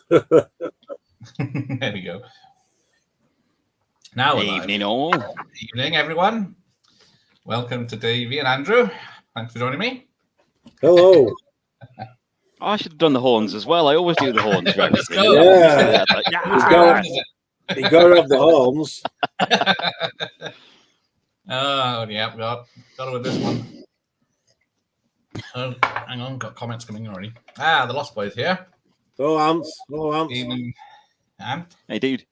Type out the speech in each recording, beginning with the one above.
There we go. Now we're live. Evening all. Evening, everyone. Welcome to Davey and Andrew. Thanks for joining me. Hello. I should have done the horns as well. I always do the horns for Let's everything. go. Yeah. You got to have the horns. Oh, yeah, got it with this one. Oh, hang on, got comments coming in already. The Lost Boys here. Oh, Ants. Oh, Ants. Evening, Ant. Hey, dude.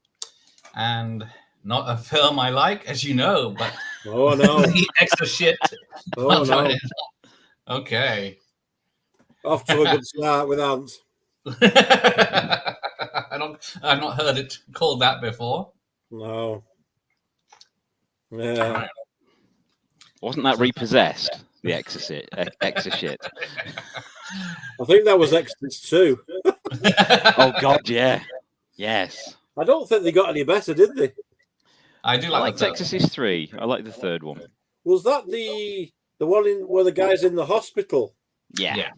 And not a film I like, as you know, but Oh, no. extra shit. Oh, no. Okay. Off to a good start with Ants. I've not heard it called that before. No. Yeah. Wasn't that repossessed? The Exorcist. Exorcist. I think that was Exorcist 2. Oh, God, yeah. Yes. I don't think they got any better, did they? I do I like liked Exorcist 3. I like the third one. Was that the one where the guy's in the hospital? Yeah.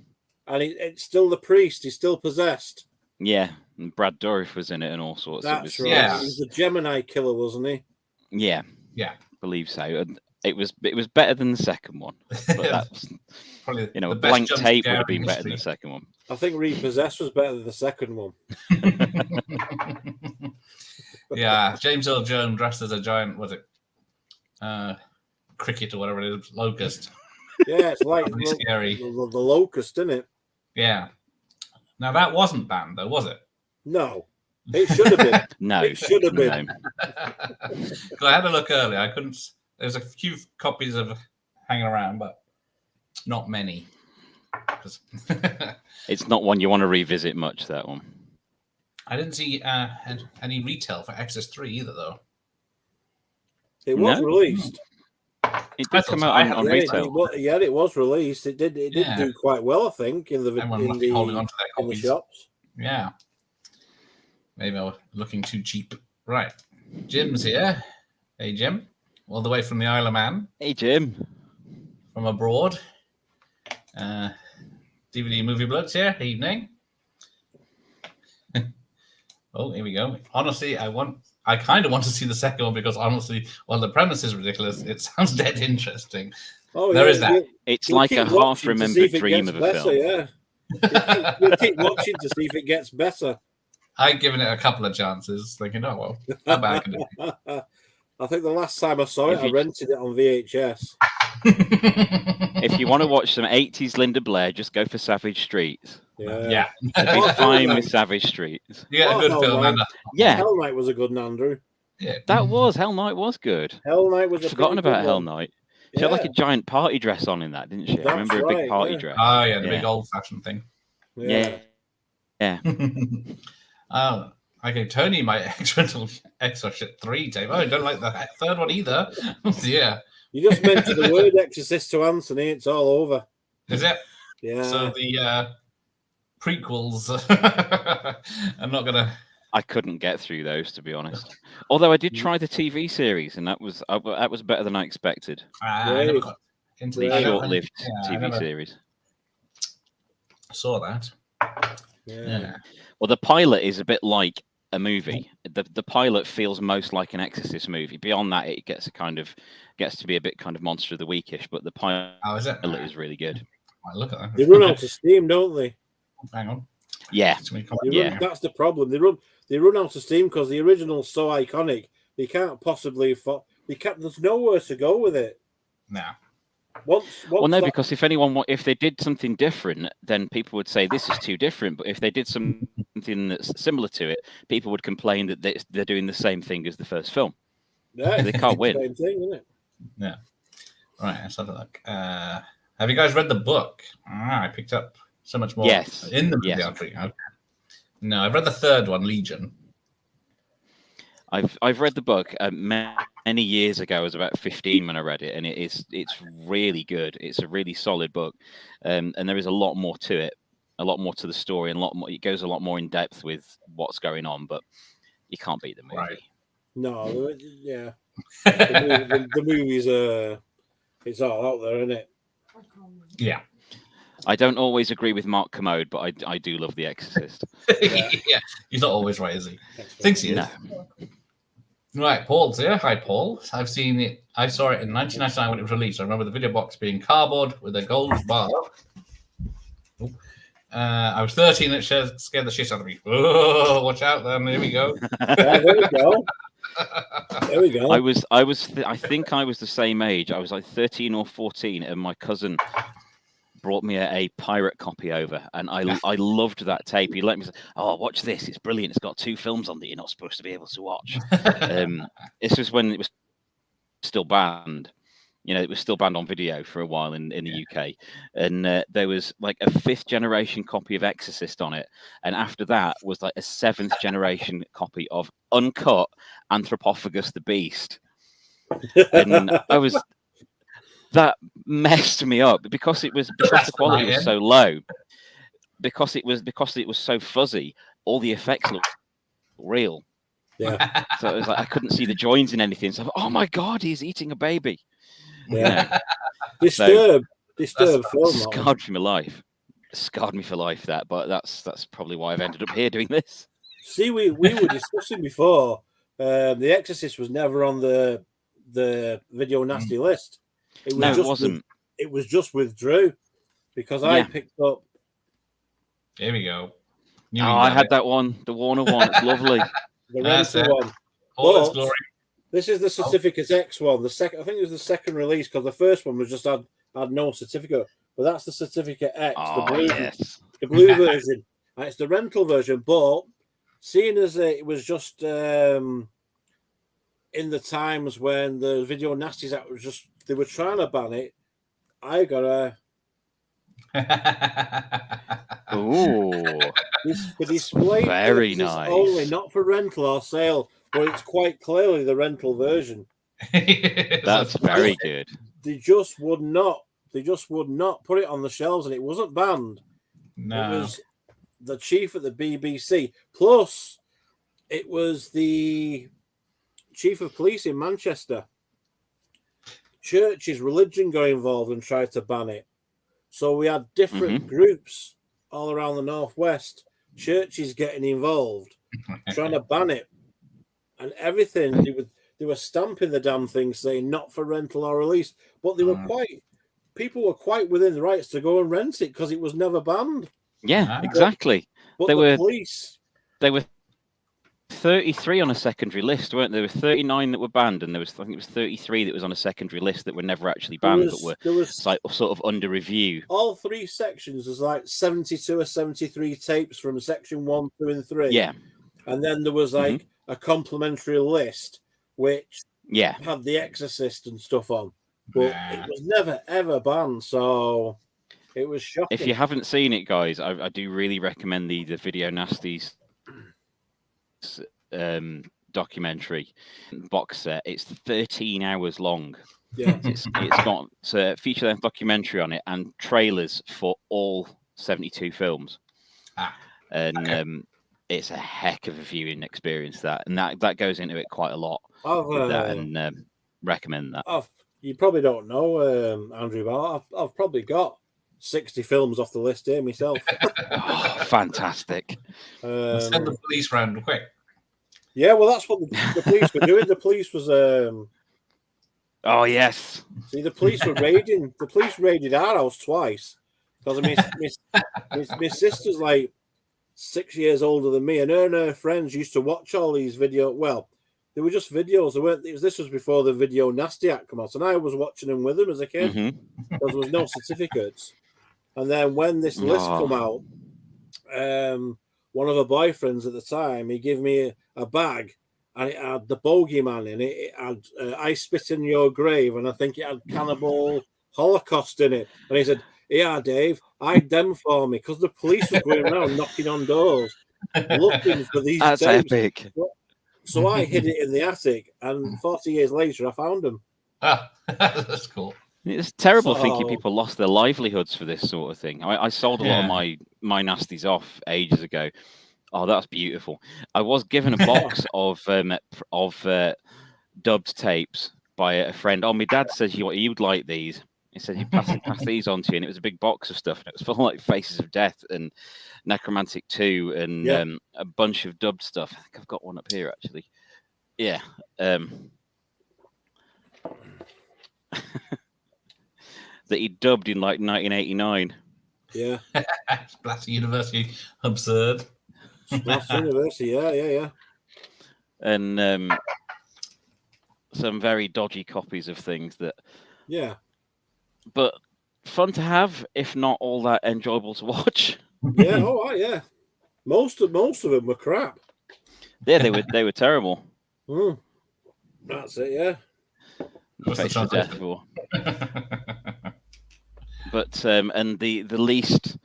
And it's still the priest. He's still possessed. Yeah. And Brad Dourif was in it and all sorts. That's right. Yeah. He was the Gemini killer, wasn't he? Yeah. Yeah. I believe so. And it was better than the second one. But that's, probably a best blank jump tape would scare have been in better than history. the second one. I think Repossessed was better than the second one. Yeah, James Earl Jones dressed as a giant, was it? Cricket or whatever it is, locust. Yeah, it's like Pretty scary. the locust, isn't it? Yeah. Now that wasn't banned, though, was it? No. It should have been. No. It should have been. No. 'Cause I had a look earlier. I couldn't. There's a few copies of hanging around, but not many. 'Cause It's not one you want to revisit much, that one. I didn't see any retail for Exorcist 3 either, though. It was No. released. It I did thought come so. out I on had retail. It was released. It did Yeah. do quite well, I think, in the Everyone must be holding on to their in the copies. shops. Yeah. Maybe I was looking too cheap. Right. Jim's here. Hey, Jim. All the way from the Isle of Man, Hey, Jim. from abroad. DVD Movie Bloods here. Evening. Oh, here we go. Honestly, I kind of want to see the second one because honestly, while the premise is ridiculous, it sounds dead interesting. Oh, There yeah, is that. It's you'll like a keep watching to see half-remembered if it dream gets of a better, film. Yeah. You'll keep watching to see if it gets better. I've given it a couple of chances, thinking, oh, well, how bad can it I think the last time I saw it, If I you- rented it on VHS. be? If you want to watch some 80s Linda Blair, just go for Savage Streets. Yeah. You'll be fine with Savage Streets. You get a Oh, good no, film, no. and Yeah, Hell Night was a good one, Andrew. that was. Hell Night was good. Hell Night was I'd a forgotten pretty good about Hell one. Night. She had like a giant party dress on in that, didn't she? I That's remember a right, big party yeah. dress. Oh, yeah, the Yeah. big old-fashioned thing. Yeah. Yeah. Oh, I gave Tony my Exorcist 3 tape. Oh, I don't like the third one either. Yeah. You just mentioned the word Exorcist to Anthony, it's all over. Is it? Yeah. So the prequels, I'm not going to... I couldn't get through those, to be honest. Although I did try the TV series, and that was better than I expected. I never got into the Right. Short-lived I TV never series. saw that. Yeah. Well, the pilot is a bit like a movie. The pilot feels most like an Exorcist movie. Beyond that, it gets to be a bit kind of Monster of the Weekish, but the pilot Oh, is it? is really good. Right, look at that. They run out of steam, don't they? Hang on. Yeah, Too many They comments. Yeah. run, that's the problem. They run out of steam because the original's so iconic. They can't possibly. There's nowhere to go with it. No. Once well, no, that- because if they did something different, then people would say this is too different. But if they did something that's similar to it, people would complain that they're doing the same thing as the first film. yeah, They can't win. Same thing, isn't it? Yeah. Right, let's have a look. Have you guys read the book? I picked up so much more Yes. in the movie. Yes. Okay. No, I've read the third one, Legion. I've read the book many years ago. I was about 15 when I read it, and it's really good. It's a really solid book, and there is a lot more to it, a lot more to the story, and a lot more. It goes a lot more in depth with what's going on, but you can't beat the movie. Right. No, yeah. The movie's it's all out there, isn't it? Yeah. I don't always agree with Mark Commode, but I do love The Exorcist. Yeah. He's not always right, is he? Thinks he is. No. Right, Paul's here. Hi, Paul. I've seen it. I saw it in 1999 when it was released. I remember the video box being cardboard with a gold bar. I was 13 and it scared the shit out of me. Oh, watch out, then. Here we go. Yeah, there we go. There we go. I think I was the same age. I was like 13 or 14, and my cousin brought me a pirate copy over, and I loved that tape. He let me say, "Oh, watch this! It's brilliant. It's got 2 films on that you're not supposed to be able to watch." This was when it was still banned. You know, it was still banned on video for a while in the UK, and there was like a 5th generation copy of Exorcist on it, and after that was like a 7th generation copy of uncut Anthropophagus the Beast, and that messed me up because the quality was so low, because it was so fuzzy. All the effects looked real. Yeah. So it was like I couldn't see the joins in anything. So, oh my god, he's eating a baby. Yeah. Disturbed film. Scarred for my life. Scarred me for life. But that's probably why I've ended up here doing this. See, we were discussing before. The Exorcist was never on the video nasty list. It wasn't. It was just withdrew because I picked up. Here we go. I had that one, the Warner one. It's lovely. The rental one. All its glory. This is the Certificate X one. The second, I think it was the second release because the first one was just had no certificate. But that's the Certificate X, the blue version. And it's the rental version. But seeing as it was just in the times when the Video Nasties Act was just they were trying to ban it, I got a. Ooh, for display. Very nice. Only not for rental or sale. But it's quite clearly the rental version. That's very good. They just would not put it on the shelves, and it wasn't banned. No. It was the chief at the BBC. Plus, it was the chief of police in Manchester. Churches, religion got involved and tried to ban it. So we had different groups all around the northwest. Churches getting involved, trying to ban it. And everything, they were stamping the damn thing saying not for rental or release. But people were quite within the rights to go and rent it because it was never banned. Yeah, exactly. But the police. There were 33 on a secondary list, weren't there? There were 39 that were banned, and I think it was 33 that was on a secondary list that were never actually banned, but were like sort of under review. All 3 sections was like 72 or 73 tapes from section 1, 2, and 3. Yeah. And then there was like a complimentary list which had The Exorcist and stuff on, but it was never ever banned. So it was shocking. If you haven't seen it, guys, I do really recommend the Video Nasties documentary box set. It's 13 hours long. Yeah, it's got a feature-length documentary on it and trailers for all 72 films. And it's a heck of a viewing experience, and that goes into it quite a lot. And recommend that. You probably don't know, Andrew, but I've probably got 60 films off the list here myself. Fantastic. Send the police round quick. Yeah, well, that's what the police were doing. The police was. Oh yes. See, the police were raiding. The police raided our house twice because my sister's like 6 years older than me, and her and her friends used to watch all these videos. Well, they were just videos. They weren't. This was before the Video Nasty Act came out, and I was watching them with them as a kid because there was no certificates. And then when this list come out, one of her boyfriends at the time, he gave me a bag, and it had the Bogeyman in it. It had I Spit in Your Grave, and I think it had Cannibal Holocaust in it. And he said, "Yeah, Dave, hide them for me," because the police were going around knocking on doors looking for these That's tapes. epic. So I hid it in the attic, and 40 years later, I found them. That's cool. It's terrible thinking people lost their livelihoods for this sort of thing. I sold a lot of my nasties off ages ago. Oh, that's beautiful. I was given a box of dubbed tapes by a friend. Oh, my dad says you'd like these. He said, you pass these on to you, and it was a big box of stuff, and it was full of like Faces of Death and Necromantic 2 and a bunch of dubbed stuff. I think I've got one up here, actually. Yeah. That he dubbed in like 1989. Yeah. Splatter University, absurd. Splatter University, yeah. And some very dodgy copies of things that. Yeah. But fun to have, if not all that enjoyable to watch. Yeah, yeah. Most of them were crap. Yeah, they were terrible. That's it, yeah. Face of Death for. But and the least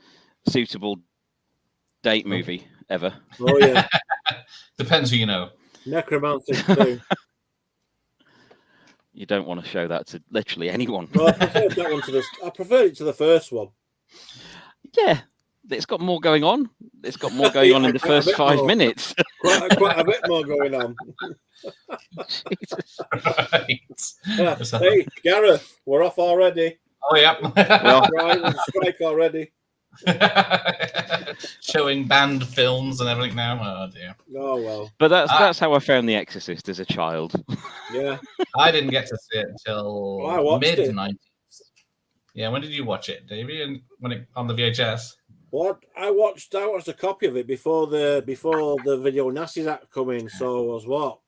suitable date movie ever. Oh yeah. Depends who you know. Necromantic 2. You don't want to show that to literally anyone. Well, I preferred it to the first one. Yeah, it's got more going on. It's got more going on in the first 5 minutes. Quite a bit more going on. Jesus. Right. Hey, Gareth, we're off already. Oh, yeah. Right, we'll strike already. Showing banned films and everything now. Oh, dear. Oh, well. But that's how I found The Exorcist as a child. Yeah. I didn't get to see it until mid-90s. Yeah, when did you watch it, Davey? And when it on the VHS? What I watched a copy of it before the Video Nasties Act come in. So I was what?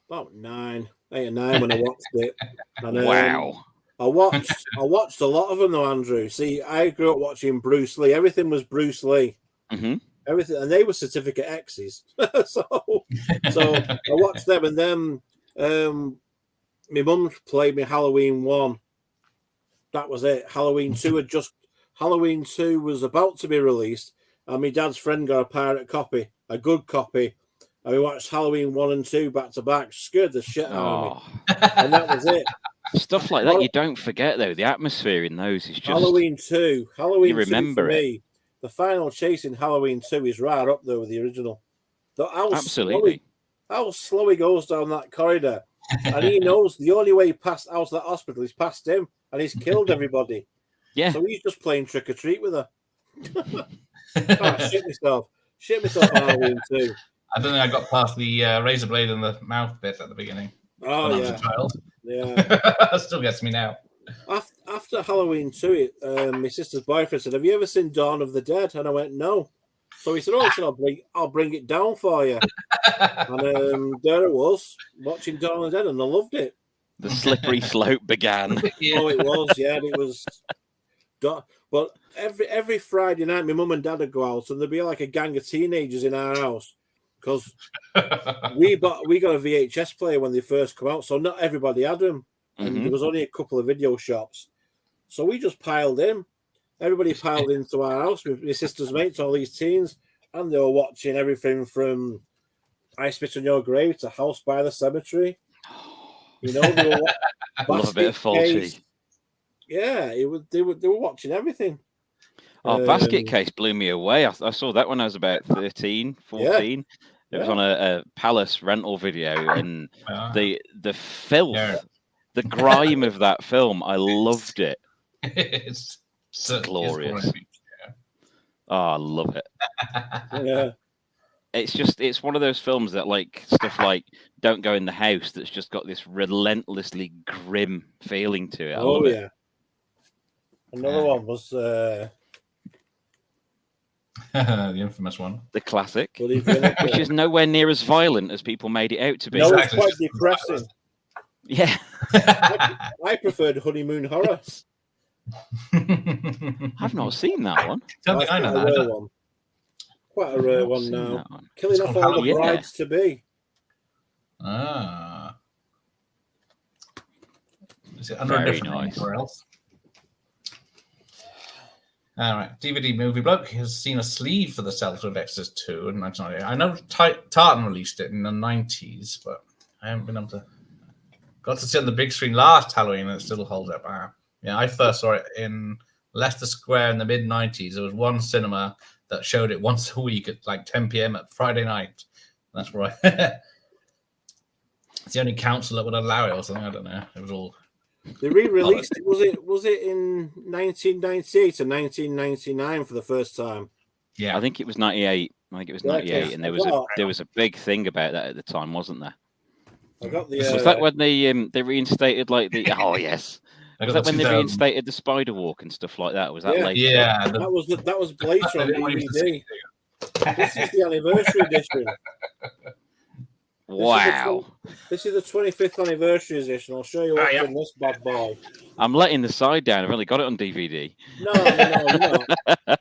About 8 or 9 when I watched it. And, wow. I watched a lot of them though, Andrew. See, I grew up watching Bruce Lee. Everything was Bruce Lee. Mm-hmm. Everything, and they were certificate X's. so I watched them, and then my mum played me Halloween 1. That was it. Halloween 2 was about to be released, and my dad's friend got a pirate copy, a good copy. And we watched Halloween 1 and 2 back to back. Scared the shit out of me. And that was it. Stuff like that you don't forget, though. The atmosphere in those is just... Halloween 2. You remember 2 for me, the final chase in Halloween 2 is right up there with the original. Absolutely. How slow he goes down that corridor. And he knows the only way past out of that hospital is past him. And he's killed everybody. Yeah. So he's just playing trick or treat with her. Shit myself on Halloween 2. I don't think I got past the razor blade in the mouth bit at the beginning. Oh, when yeah. I was a child. Yeah. Still gets me now. After Halloween 2, my sister's boyfriend said, "Have you ever seen Dawn of the Dead?" And I went, "No." So he said, I'll bring it down for you." And there it was, watching Dawn of the Dead, and I loved it. The slippery slope began. Yeah. Oh, it was, yeah. And it was. But every Friday night, my mum and dad would go out, and there'd be like a gang of teenagers in our house. Because we got a VHS player when they first come out, so not everybody had them, and there was only a couple of video shops. So we just piled in. Everybody piled into our house with my sister's mates, all these teens, and they were watching everything from I Spit on Your Grave to House by the Cemetery. You know, they were I love a bit of faulty. Yeah, they were watching everything. Oh, Basket Case blew me away. I saw that when I was about 13, 14. Yeah. It was on a Palace rental video, and the filth, the grime of that film, I loved it. It's glorious. Oh, I love it. Yeah. It's one of those films that like stuff like Don't Go in the House that's just got this relentlessly grim feeling to it. I love it. Another one was the infamous one, the classic, which is nowhere near as violent as people made it out to be. No, it's quite depressing. Yeah. I preferred Honeymoon Horror. I've not seen that one. I know that. Quite a rare one now. Killing off all the brides to be. Ah. Is it under a different name or else? All right, DVD Movie Bloke has seen a sleeve for the Cellar of Exorcist 2 in 1998. I know Tartan released it in the 90s, but I haven't been able to. Got to see it on the big screen last Halloween, and it still holds up. Yeah, I first saw it in Leicester Square in the mid 90s. There was one cinema that showed it once a week at like 10 p.m. at Friday night. That's right. It's the only council that would allow it or something. I don't know. It was all They re-released it. Was it in 1998 or 1999 for the first time? Yeah, I think it was 98. I think it was 98, and there was a big thing about that at the time, wasn't there? I got the. Was that when they reinstated like the? Oh yes. Was that when they reinstated the Spider Walk and stuff like that? Was that later? Yeah, that was later on DVD. This is the anniversary edition. Wow. This is the 25th anniversary edition. I'll show you what's in this bad boy. I'm letting the side down. I've only got it on DVD. No, you're not.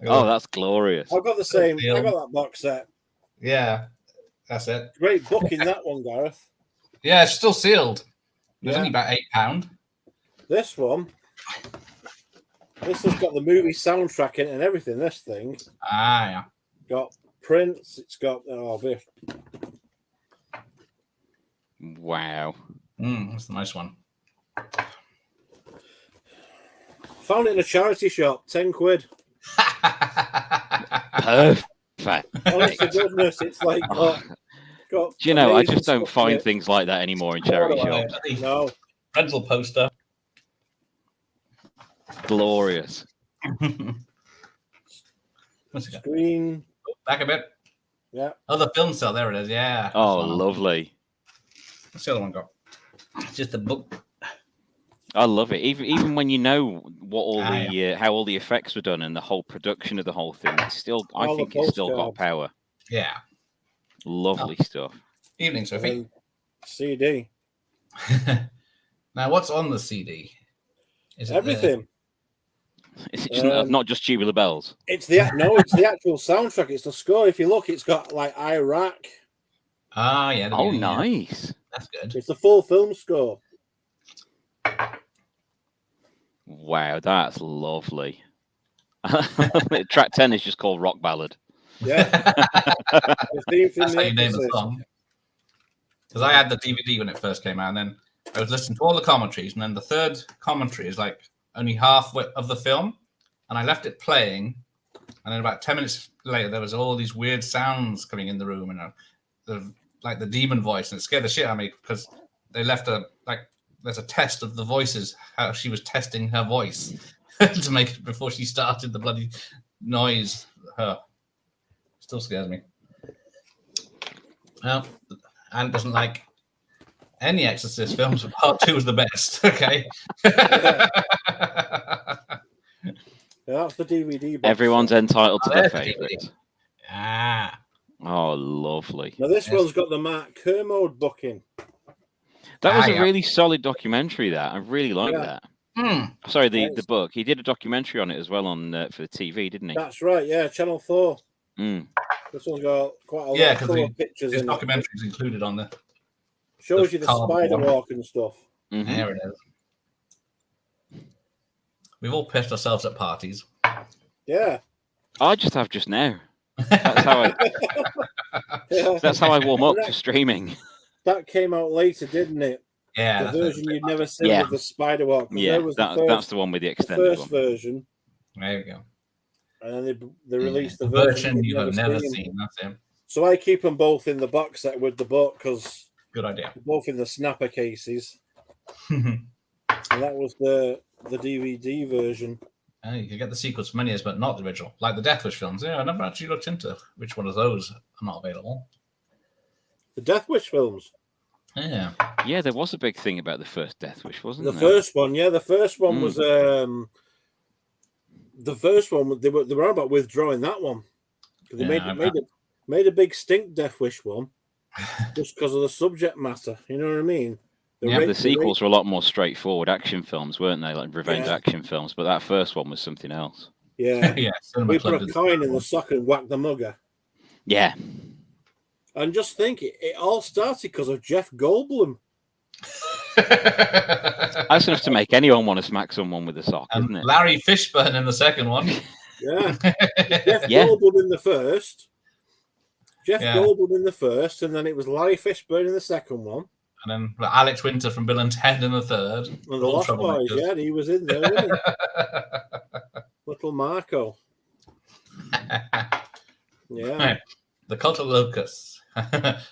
Oh, that's glorious. I've got the same. I got that box set. Yeah, that's it. Great book in that one, Gareth. Yeah, it's still sealed. It was only about £8. This one. This has got the movie soundtrack in it and everything. This thing. Yeah. Got prints. It's got Wow. That's a nice one. Found it in a charity shop. 10 quid. Perfect. Honest to goodness, it's like got do you know, I just don't find things like that anymore in charity shops. No. Rental poster. Glorious. Screen. Back a bit. Yeah. Oh, the film cell. There it is. Yeah. Oh, lovely. What's the other one got? It's just a book. I love it. Even when you know what all how all the effects were done and the whole production of the whole thing, it's still I think it's still got power. Yeah. Lovely stuff. Evening, Sophie. CD. Now, what's on the CD? Is it everything? Is it just, not just Tubular Bells? It's the actual soundtrack. It's the score. If you look, it's got like Iraq. Ah, yeah. Oh, nice. That's good. It's the full film score. Wow, that's lovely. Track 10 is just called Rock Ballad. Yeah. That's how you name the song. Because I had the DVD when it first came out, and then I was listening to all the commentaries, and then the third commentary is like only half of the film, and I left it playing, and then about 10 minutes later, there was all these weird sounds coming in the room, and like the demon voice, and it scared the shit out of me because they left there's a test of the voices, how she was testing her voice to make it before she started the bloody noise. Still scares me. Well, Anne doesn't like any Exorcist films, but part 2 is the best. Okay. That's the DVD box. Everyone's entitled to their favourites. Ah. Oh, lovely. Now this one's got the Mark Kermode booking. That was a really solid documentary. That I really like that. Sorry, the book. He did a documentary on it as well on for the TV, didn't he? That's right. Yeah, Channel 4. This one's got quite a lot of pictures. His documentary is included on the. Shows you the spider walk and stuff. There it is. We've all pissed ourselves at parties. Yeah. I just have just now. That's how I warm up to streaming. That came out later, didn't it? Yeah. The version you'd never seen with the spider walk. Yeah, that's the one with the extended first version. There you go. And then they released the version you have never seen. That's it. So I keep them both in the box set with the book because good idea. Both in the snapper cases. And that was the DVD version. You can get the sequels for many years, but not the original. Like the Death Wish films. Yeah, I never actually looked into which one of those are not available. The Death Wish films. Yeah. Yeah, there was a big thing about the first Death Wish, wasn't there? The first one, yeah. The first one was the first one they were on about withdrawing that one. They made a big stink Death Wish one just because of the subject matter. You know what I mean? The sequels were a lot more straightforward action films, weren't they? Like revenge action films. But that first one was something else. Yeah. We put a coin in the sock and whack the mugger. Yeah. And just think, it all started because of Jeff Goldblum. That's enough to make anyone want to smack someone with a sock, isn't it? Larry Fishburne in the second one. Yeah. Jeff Goldblum in the first. Goldblum in the first, and then it was Larry Fishburne in the second one. And then Alex Winter from Bill and Ted in the third. And the Lost Boys, he was in there, wasn't he? Little Marco. Yeah. Right. The Cult of Locust.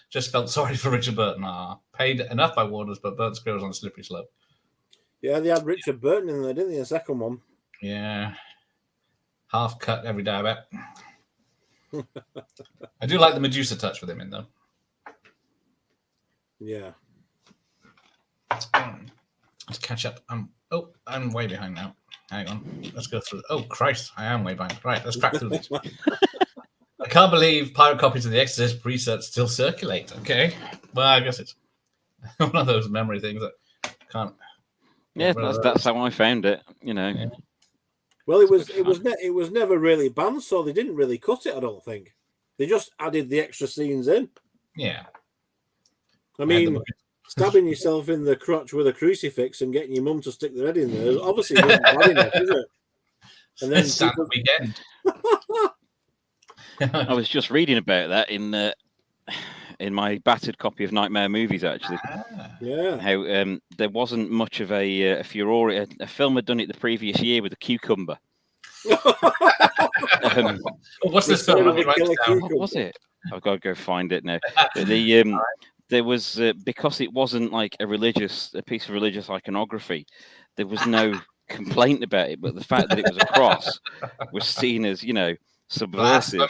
Just felt sorry for Richard Burton. Paid enough by Warners, but Burton Squirrel was on a slippery slope. Yeah, they had Richard Burton in there, didn't they? The second one. Yeah. Half cut every day, I bet. I do like the Medusa touch with him in, though. Yeah. Let's catch up. I'm way behind now. Hang on. Let's go through. Oh, Christ. I am way behind. Right, let's crack through these. I can't believe pirate copies of The Exorcist pre-search still circulate. Okay. Well, I guess it's one of those memory things that can't. Yeah, that's how I found it. You know. Yeah. Well, it was never really banned, so they didn't really cut it. I don't think they just added the extra scenes in. Yeah. I mean, stabbing yourself in the crotch with a crucifix and getting your mum to stick their head in there obviously wasn't bad enough, is it? And then people... weekend. I was just reading about that in my battered copy of Nightmare Movies, actually. Yeah. How there wasn't much of a furore. A film had done it the previous year with a cucumber. What's this film? What was it? I've got to go find it now. There was because it wasn't like a piece of religious iconography. There was no complaint about it, but the fact that it was a cross was seen as, you know, subversive.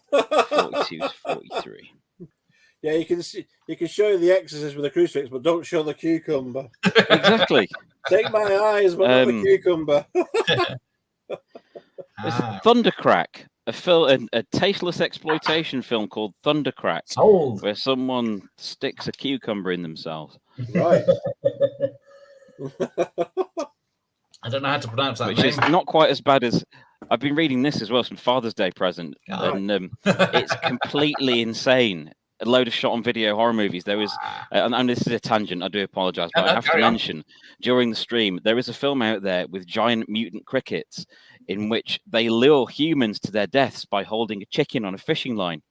42 to 43. Yeah, you can show the Exorcist with a crucifix, but don't show the cucumber. Exactly. Take my eyes, but not the cucumber. Thundercrack, a tasteless exploitation film called Thundercrack, where someone sticks a cucumber in themselves. Right. I don't know how to pronounce that. Which is not quite as bad as... I've been reading this as well, some Father's Day present, and it's completely insane. A load of shot-on-video horror movies. There was, and this is a tangent, I do apologise, but I have to mention, during the stream, there is a film out there with giant mutant crickets in which they lure humans to their deaths by holding a chicken on a fishing line.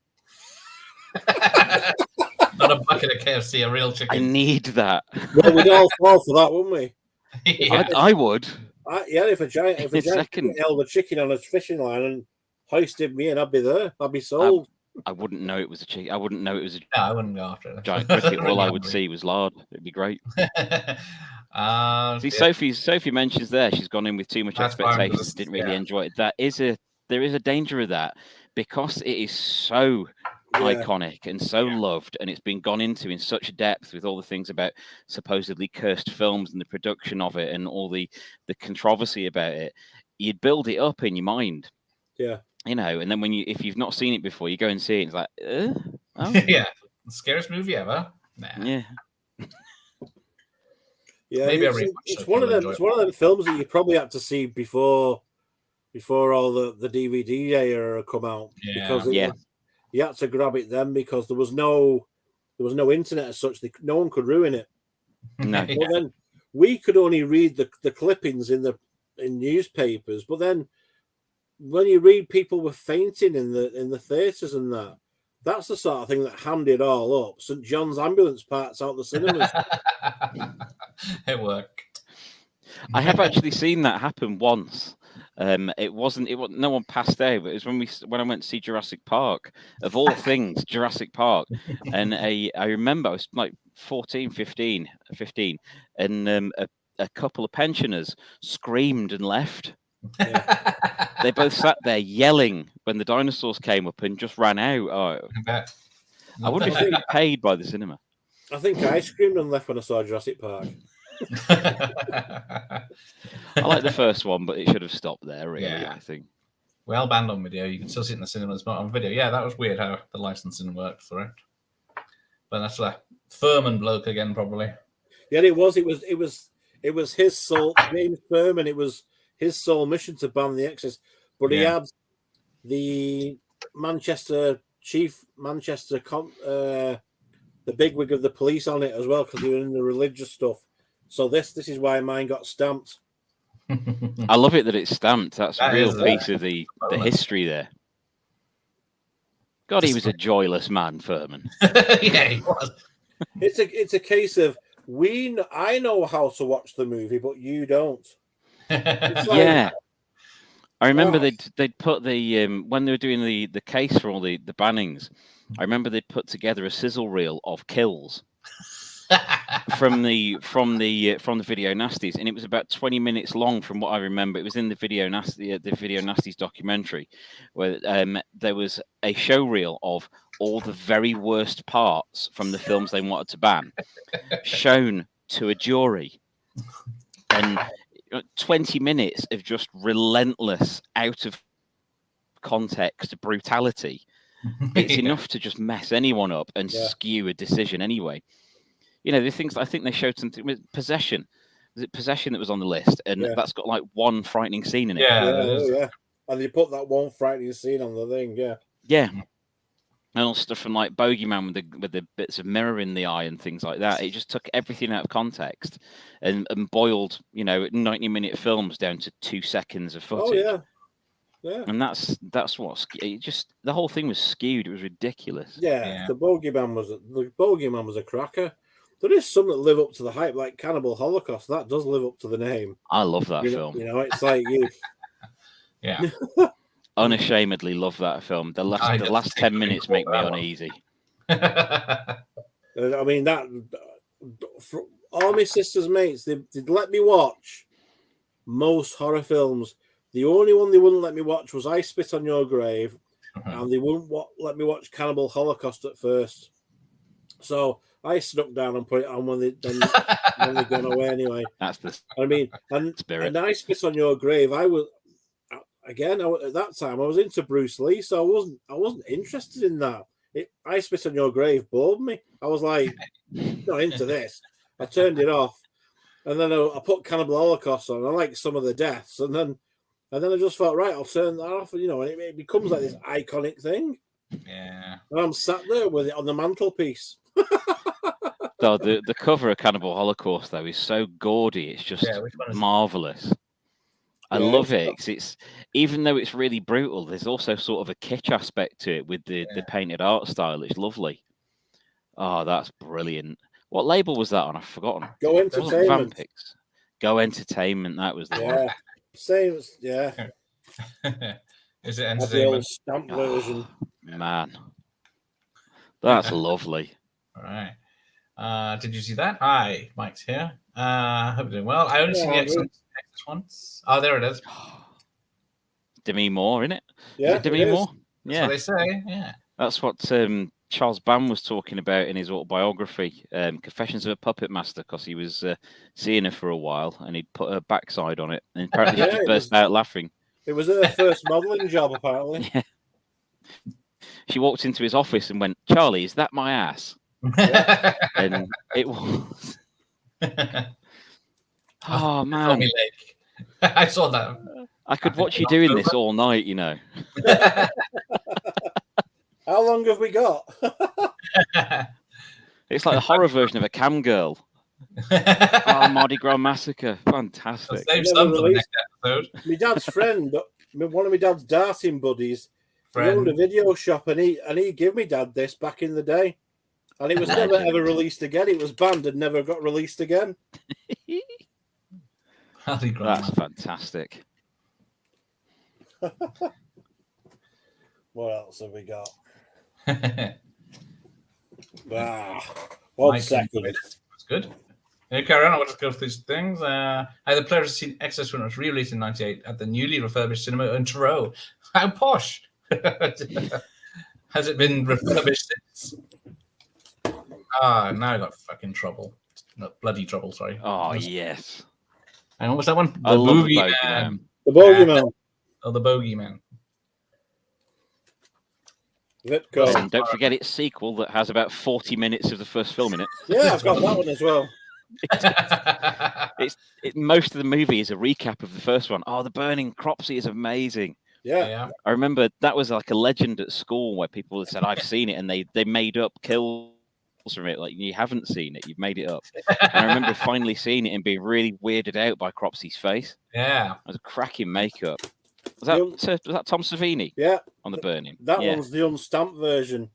Not a bucket of KFC, a real chicken. I need that. Well, we'd all fall for that, wouldn't we? Yeah. I would. If a giant held a chicken on a fishing line and hoisted me in, I'd be there. I'd be sold. I wouldn't know it was a chicken. I wouldn't know it was a I wouldn't go after it. Giant cricket. All I would see was lard. It'd be great. Sophie mentions there she's gone in with too much expectations, didn't really enjoy it. There is a danger of that because it is so iconic and so loved, and it's been gone into in such depth with all the things about supposedly cursed films and the production of it and all the controversy about it. You'd build it up in your mind. Yeah. You know, and then if you've not seen it before, you go and see it. It's like, oh. Yeah, the scariest movie ever. Nah. Yeah. Maybe it's one of them films that you probably had to see before all the DVD era come out. Yeah. Because you had to grab it then because there was no internet as such. No one could ruin it. No. Well, then we could only read the clippings in newspapers, but then when you read people were fainting in the theatres and that's the sort of thing that hammed it all up. St. John's ambulance parts out the cinemas. It worked. I have actually seen that happen once. It wasn't no one passed out, but it was when I went to see Jurassic Park, of all things, Jurassic Park. And I remember I was like 15, and a couple of pensioners screamed and left. Yeah. They both sat there yelling when the dinosaurs came up and just ran out. Oh, I wonder if they got paid by the cinema. I think I screamed and left when I saw Jurassic Park. I like the first one, but it should have stopped there, really, I think. Well, banned on video. You can still see it in the cinemas, but on video. Yeah, that was weird how the licensing worked for it. But that's a Furman bloke again, probably. Yeah, it was his sole, James Furman, it was his sole mission to ban the Exorcist, but he had the the bigwig of the police on it as well because he was in the religious stuff. So this is why mine got stamped. I love it that it's stamped. That's a real piece of the history there. God, he was a joyless man, Furman. Yeah, he was. It's a case of I know how to watch the movie, but you don't. Yeah, I remember they'd put the when they were doing the case for all the bannings. I remember they'd put together a sizzle reel of kills, from the video nasties, and it was about 20 minutes long from what I remember. It was in the video nasties documentary, where there was a show reel of all the very worst parts from the films they wanted to ban shown to a jury, and 20 minutes of just relentless, out of context brutality. It's enough to just mess anyone up and skew a decision anyway. You know, the things I think they showed something with Possession. Was it Possession that was on the list? And that's got like one frightening scene in it. Yeah. And they put that one frightening scene on the thing, Yeah. And all stuff from like Bogeyman with the bits of mirror in the eye and things like that. It just took everything out of context and boiled, 90-minute films down to 2 seconds of footage. Oh yeah. And that's what it just, the whole thing was skewed. It was ridiculous. Yeah. The Bogeyman was a cracker. There is some that live up to the hype, like Cannibal Holocaust. That does live up to the name. I love that film. It's like you. Yeah. Unashamedly love that film. The last 10 minutes make me uneasy. I mean, that all my sister's mates, they'd let me watch most horror films. The only one they wouldn't let me watch was I Spit on Your Grave, and they wouldn't let me watch Cannibal Holocaust at first. So I snuck down and put it on when they'd gone away anyway. That's the spirit. And I Spit on Your Grave, at that time I was into Bruce Lee, so I wasn't interested in that. I Spit on Your Grave bored me. I was like, not into this. I turned it off, and then I put Cannibal Holocaust on. I liked some of the deaths, and then I just thought, right, I'll turn that off. And it becomes like this iconic thing. Yeah. And I'm sat there with it on the mantelpiece. So the cover of Cannibal Holocaust though is so gaudy. It's just marvelous. I love it. 'Cause it's, even though it's really brutal, there's also sort of a kitsch aspect to it with the painted art style. It's lovely. Oh, that's brilliant. What label was that on? I've forgotten. Go Entertainment. Vampix. Go Entertainment. That was the one. Same. Yeah. Is it Entertainment? Stamp version. Man, that's lovely. All right. Did you see that? Hi, Mike's here. Hope you're doing well. I only seen the Exorcist once. Oh, there it is. Demi Moore, isn't it? Yeah, Demi Moore. That's what they say. Yeah. That's what Charles Band was talking about in his autobiography, Confessions of a Puppet Master, because he was seeing her for a while and he'd put her backside on it, and apparently she just burst out laughing. It was her first modelling job, apparently. Yeah. She walked into his office and went, "Charlie, is that my ass?" And it was. Oh man, I saw that. I could watch you doing this all night, How long have we got? It's like a horror version of a cam girl. Oh, Mardi Gras Massacre. Fantastic. Save some for the next episode. My dad's friend, one of my dad's darting buddies, he owned a video shop, and he gave me dad this back in the day. And it was never ever released again. It was banned and never got released again. That's fantastic. What else have we got? 1 second. That's good. Carry on. I'll just go through these things. The players have seen Exorcist when it was re-released in '98 at the newly refurbished cinema in Truro. How posh! Has it been refurbished since? Now I got fucking trouble. No, bloody trouble, sorry. Oh, yes. And what was that one? I love the Bogeyman. The Bogeyman. The Bogeyman. And don't forget its sequel that has about 40 minutes of the first film in it. Yeah, I've got that one as well. Most of the movie is a recap of the first one. Oh, the burning Cropsey is amazing. Yeah. I remember that was like a legend at school where people had said, I've seen it, and they made up kills from it. Like, you haven't seen it, you've made it up. And I remember finally seeing it and being really weirded out by Cropsey's face. Yeah. It was a cracking makeup. Was that Tom Savini? Yeah. On the burning. That one's the unstamped version.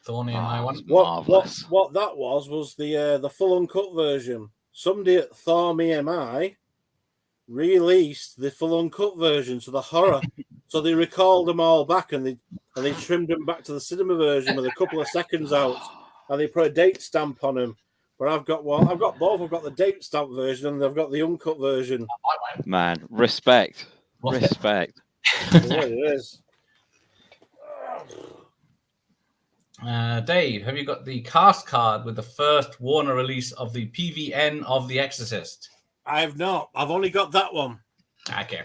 Thorny in my one. What that was the full uncut version. Somebody at Thorm EMI released the full uncut version, so the horror. So they recalled them all back and they trimmed them back to the cinema version with a couple of seconds out, and they put a date stamp on them. But I've got both. I've got the date stamp version and I've got the uncut version. Man, respect. Respect. What it is. Dave, have you got the cast card with the first Warner release of the PVN of The Exorcist? I have not. I've only got that one. Okay.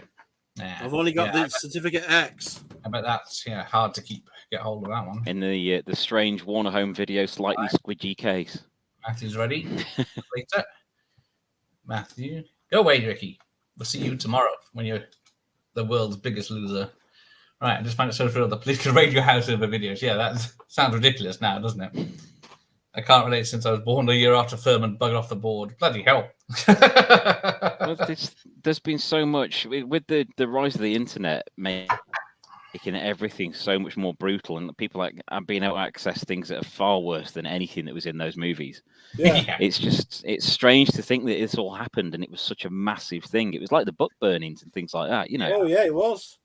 I've only got the certificate X. I bet that's hard to get hold of that one. In the strange Warner Home Video slightly squidgy case. Matthew's ready. Later. Matthew. Go away, Ricky. We'll see you tomorrow when you're the world's biggest loser. Right, I just find it so thrilled the police could raid your house over videos. Yeah, that sounds ridiculous now, doesn't it? I can't relate since I was born a year after Furman buggered off the board. Bloody hell. Well, there's been so much with the rise of the internet making everything so much more brutal, and people are being able to access things that are far worse than anything that was in those movies. Yeah. It's strange to think that this all happened and it was such a massive thing. It was like the book burnings and things like that, you know. Oh yeah, it was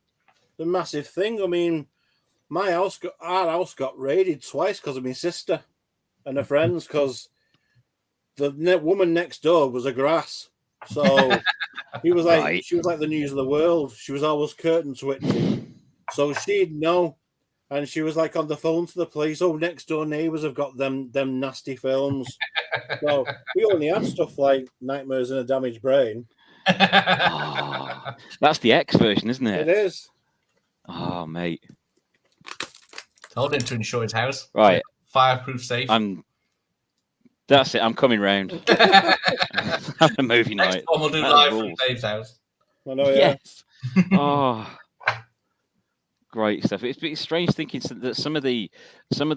the massive thing. I mean, our house got raided twice because of my sister and her friends, because the woman next door was a grass. So she was like the news of the world. She was always curtain twitching. So she'd know. And she was like on the phone to the police. Oh, next door neighbours have got them nasty films. So we only had stuff like Nightmares in a Damaged Brain. Oh, that's the X version, isn't it? It is. Oh, mate. Told him to insure his house. Right. Fireproof safe. That's it. I'm coming round. Have a movie night. Next one we'll do live from Dave's house. I know, yeah. Yes. Oh, great stuff. It's strange thinking that some of the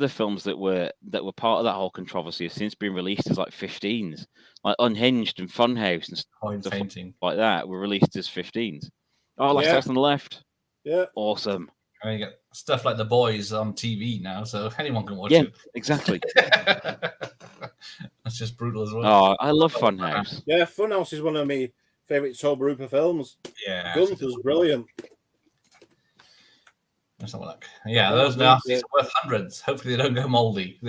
films that were part of that whole controversy have since been released as like 15s, like Unhinged and Funhouse and stuff like that were released as 15s. Oh, Last House on the Left. Yeah. I Awesome. mean, you get stuff like The Boys on TV now, so anyone can watch it. Yeah, exactly. That's just brutal as well. Oh, I love Funhouse. Yeah, Funhouse is one of my favourite Tobe Hooper films. Yeah. Gunther's brilliant. Let's have a look. Yeah, those nasties are worth hundreds. Hopefully they don't go mouldy.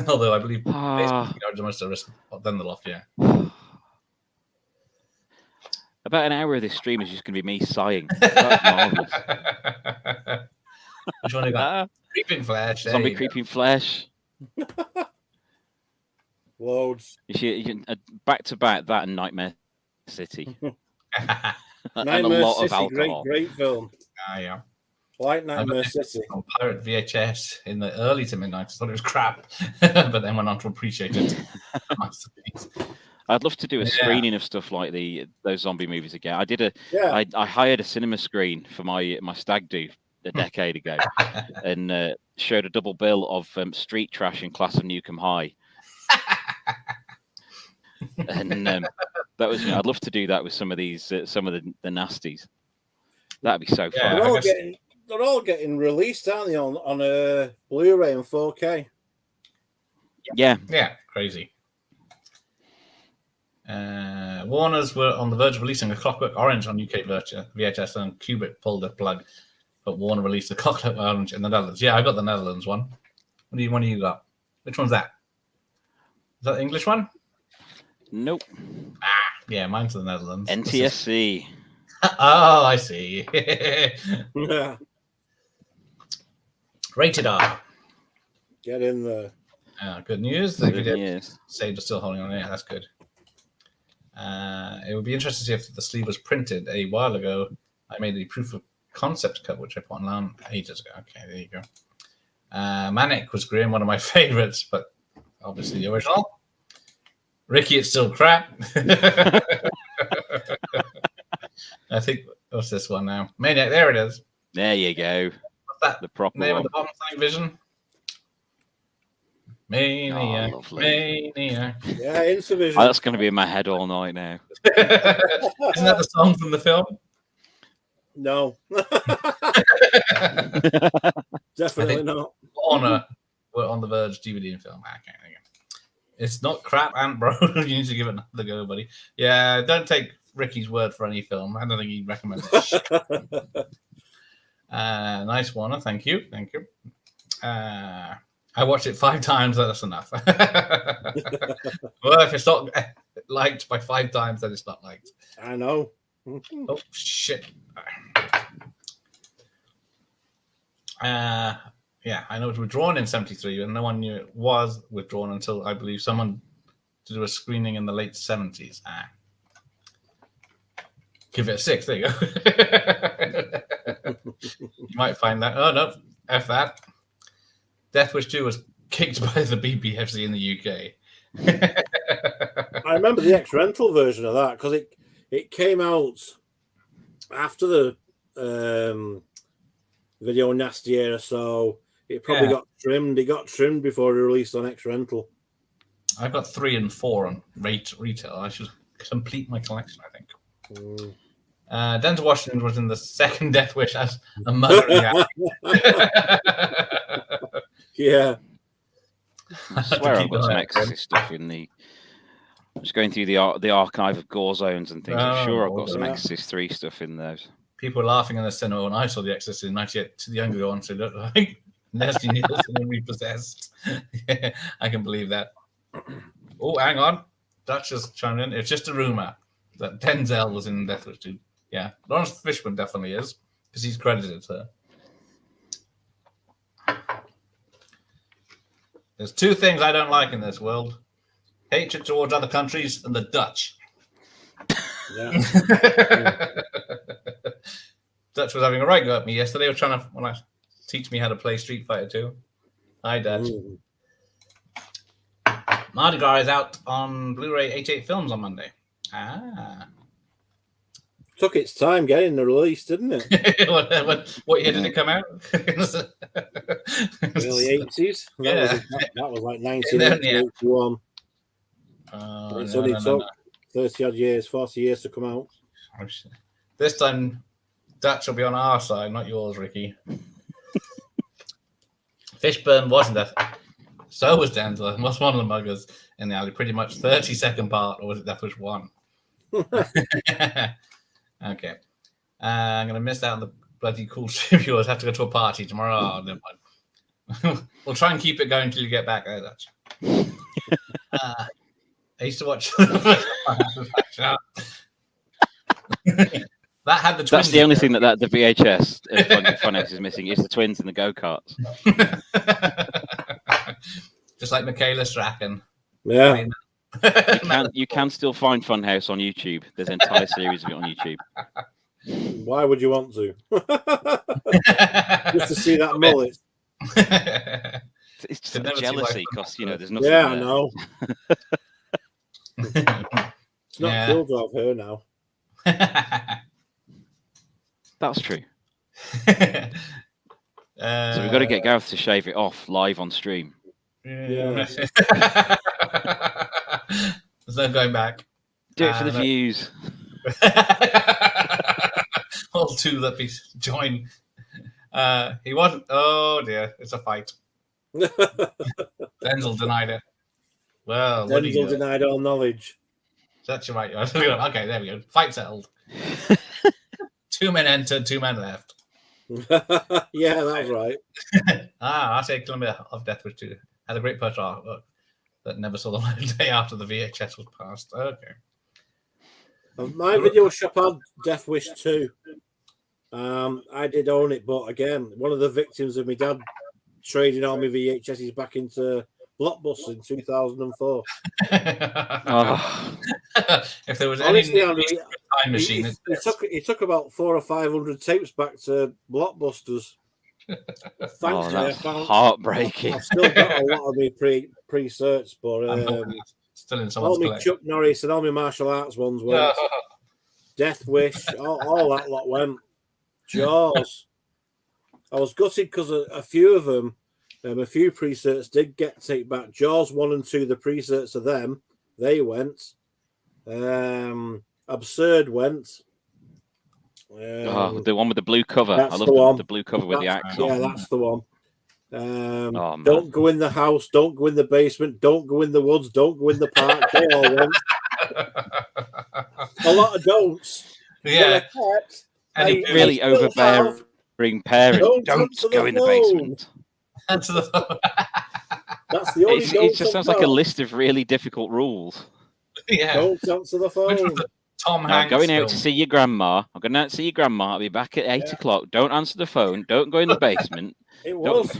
Although I believe the most at risk than the loft, yeah. About an hour of this stream is just going to be me sighing. That's marvelous. Which one you got? Creeping Flesh. Zombie Creeping Flesh. Loads. Back to back that and Nightmare City. Nightmare lot City, of alcohol. Great film. Yeah. Like Nightmare City. On pirate VHS in the early to mid-90s. Thought it was crap, but then went on to appreciate it. I'd love to do a screening of stuff like those zombie movies again. I hired a cinema screen for my stag do a decade ago, and showed a double bill of Street Trash and Class of Newcomb High. And that was, I'd love to do that with some of these, some of the nasties. That'd be so fun. They're all getting released, aren't they, on Blu-ray and 4K? Yeah, crazy. Warners were on the verge of releasing A Clockwork Orange on UK VHS, and Kubrick pulled the plug, but Warner released A Clockwork Orange in the Netherlands. Yeah, I got the Netherlands one. What do you got? Which one's that? Is that the English one? Nope. Yeah, mine's the Netherlands. NTSC. Oh, I see. Yeah. Rated R. Get in there. Good news. Good news. Sage is still holding on. Yeah, that's good. It would be interesting to see if the sleeve was printed a while ago. I made a proof of concept cover, which I put online ages ago. Okay, there you go. Manic was grim, one of my favorites, but obviously the original. Ricky, it's still crap. I think, what's this one now? Maniac, there it is. There you go. What's that? The proper name one. Of the bottom thing, Vision? Maniac. Maniac. Yeah, Intervision. Oh, that's going to be in my head all night now. Isn't that the song from the film? No. Definitely not. Honor were on the verge DVD and film. Okay, there you go. It's not crap, Ant Bro. You need to give it another go, buddy. Yeah, don't take Ricky's word for any film. I don't think he'd recommend it. Nice one. Thank you. I watched it 5 times. That's enough. Well, if it's not liked by 5 times, then it's not liked. I know. Oh shit. Yeah, I know it was withdrawn in 73, and no one knew it was withdrawn until I believe someone to do a screening in the late 70s. Give it a 6. There you go. You might find that. Oh no, F that. Death Wish 2 was kicked by the BBFC in the UK. I remember the ex-rental version of that because it came out after the Video Nasty era, so it probably got trimmed. It got trimmed before it released on ex-rental. I've got 3 and 4 on retail. I should complete my collection, I think. Denzel Washington was in the second Death Wish as a mother. Yeah. I swear I've got some Exorcist stuff in the. I'm just going through the archive of gore zones and things. I'm sure I've got some Exorcist 3 stuff in those. People were laughing in the cinema when I saw the Exorcist in 98 to the younger one, so look like Nasty Nielsen and Repossessed. Yeah, I can believe that. Oh, hang on. Dutch just chimed in. It's just a rumor that Denzel was in Death Wish 2. Yeah, Lawrence Fishburne definitely is, because he's credited to. There's 2 things I don't like in this world: hatred towards other countries and the Dutch. Yeah. Dutch was having a right go at me yesterday. They were trying to teach me how to play Street Fighter 2. Hi, Dutch. Mardi Gras is out on Blu-ray 88 Films on Monday. Took its time getting the release, didn't it? What year did it come out? Early 80s. That was like 1981. It's only took 30 odd years, 40 years to come out. This time, Dutch will be on our side, not yours, Ricky. Fishburne wasn't there. So was Denzel. Was one of the muggers in the alley. Pretty much 30-second part, or was it Death Wish 1? Okay. I'm going to miss out on the bloody cool yours. Have to go to a party tomorrow. Oh, never mind. We'll try and keep it going until you get back there, Dutch. I used to watch that had the twins. That's the only thing that the VHS Funhouse is missing is the twins in the go-karts. Just like Michaela Strachan. Yeah. You can still find Funhouse on YouTube. There's an entire series of it on YouTube. Why would you want to? Just to see that mullet. It's just jealousy because there's nothing. Yeah, there. I know. It's not cool to have her now. That's true. So we've got to get Gareth to shave it off live on stream. Yeah. There's no going back. Do it for the views. All 2 that be join. He wasn't. Oh dear, it's a fight. Denzel denied it. Well, Denzel denied all knowledge. That's right. Okay, there we go. Fight settled. 2 men entered, 2 men left. Yeah, that's right. I say kilometer of Death Wish 2. Had a great push artwork that never saw the light of day after the VHS was passed. Okay. My video shop had Death Wish 2. I did own it, but again, one of the victims of my dad trading all my VHSs back into Blockbuster in 2004. If there was honestly, any time machine, he took about 400 or 500 tapes back to Blockbusters. Thankfully, that's heartbreaking. I've still got a lot of my pre-search, but still in all my Chuck Norris and all my martial arts ones went. Death Wish, all that lot went. Jaws. I was gutted because a few of them, a few pre-certs did get take back. Jaws 1 and 2, the pre-certs of them, they went. Absurd went. The one with the blue cover. I love the blue cover with the axe on. Yeah, that's the one. Don't go in the house. Don't go in the basement. Don't go in the woods. Don't go in the park. They all went. A lot of don'ts. Yeah. And really overbearing parent. Don't go in the basement. And to the That's the only. It just sounds like a list of really difficult rules. Yeah. Don't answer the phone. Tom No, Hanks. I'm going out film. to see your grandma. I'm going out to see your grandma. I'll be back at 8 o'clock. Don't answer the phone. Don't go in the basement. It was.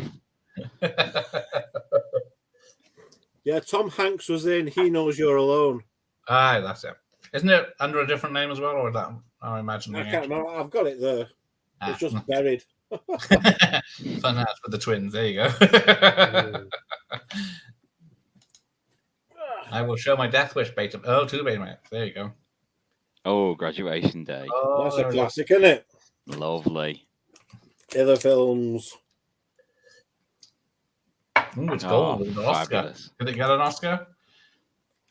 Yeah, Tom Hanks was in He Knows You're Alone. Aye, that's it. Isn't it under a different name as well, or is that? I imagine. I can't remember. I've got it there. It's just buried. Fun house with the twins. There you go. I will show my Death Wish beta. Oh, 2 Betamax. There you go. Oh, Graduation Day. Oh, that's a classic, isn't it? Lovely. Other films. Ooh, it's gold. An Oscar. Fabulous. Did it get an Oscar?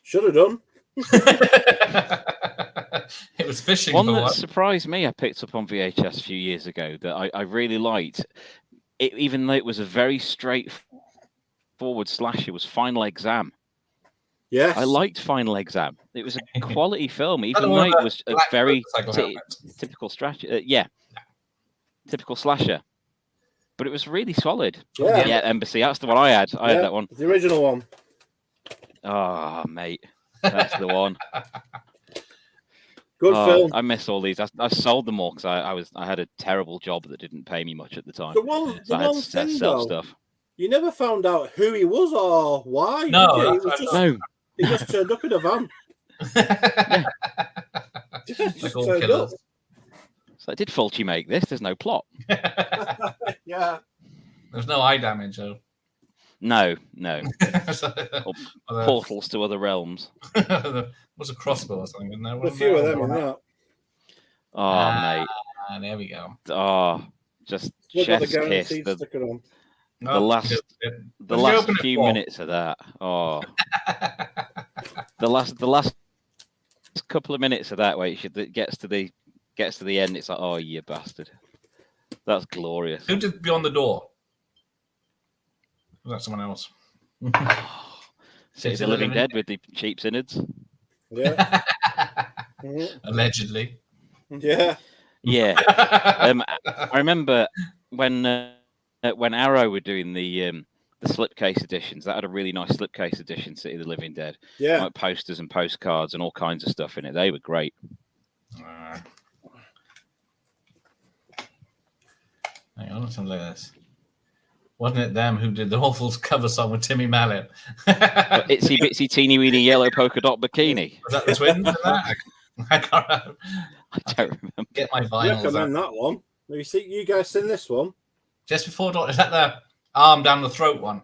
Should have done. It was fishing. One for that one. surprised me, I picked up on VHS a few years ago that I really liked. It, even though it was a very straightforward slasher, was Final Exam. Yes. I liked Final Exam. It was a quality film, even the though one it with was a black very motorcycle helmet. typical slasher. Typical slasher. But it was really solid. Yeah. Yeah, Embassy. That's the one I had. I had that one. The original one. Oh, mate. That's the one. Good film. I miss all these. I sold them all because I had a terrible job that didn't pay me much at the time. The one I had to thing, sell though, stuff. you never found out who he was or why. No, did you? It was just, No. he just turned up in a van. Just all turned killers. up. So did Fulci make this? There's no plot. Yeah. There's no eye damage, though. No. Or Portals to other realms. was a crossbow or something, isn't there? A few of them in that. Oh, mate. There we go. Oh, just Look at the chef's kiss. guaranteed sticker on. The last few minutes of that. Oh, the last couple of minutes of that, where it gets to the end. It's like, oh, you bastard. That's glorious. Who did Beyond the Door? Was that someone else? City of the Living Dead with the cheap synods. Yeah. Allegedly. Yeah. Yeah. I remember when Arrow were doing the slipcase editions. That had a really nice slipcase edition, City of the Living Dead. Yeah. Like posters and postcards and all kinds of stuff in it. They were great. Hang on, something like this. Wasn't it them who did the awful cover song with Timmy Mallet? Itsy bitsy teeny weeny yellow polka dot bikini. Was that the twins in that? I can't remember. I don't remember. Get my I vinyls recommend out. that one. You guys seen this one? Just before dawn. Is that the arm down the throat one?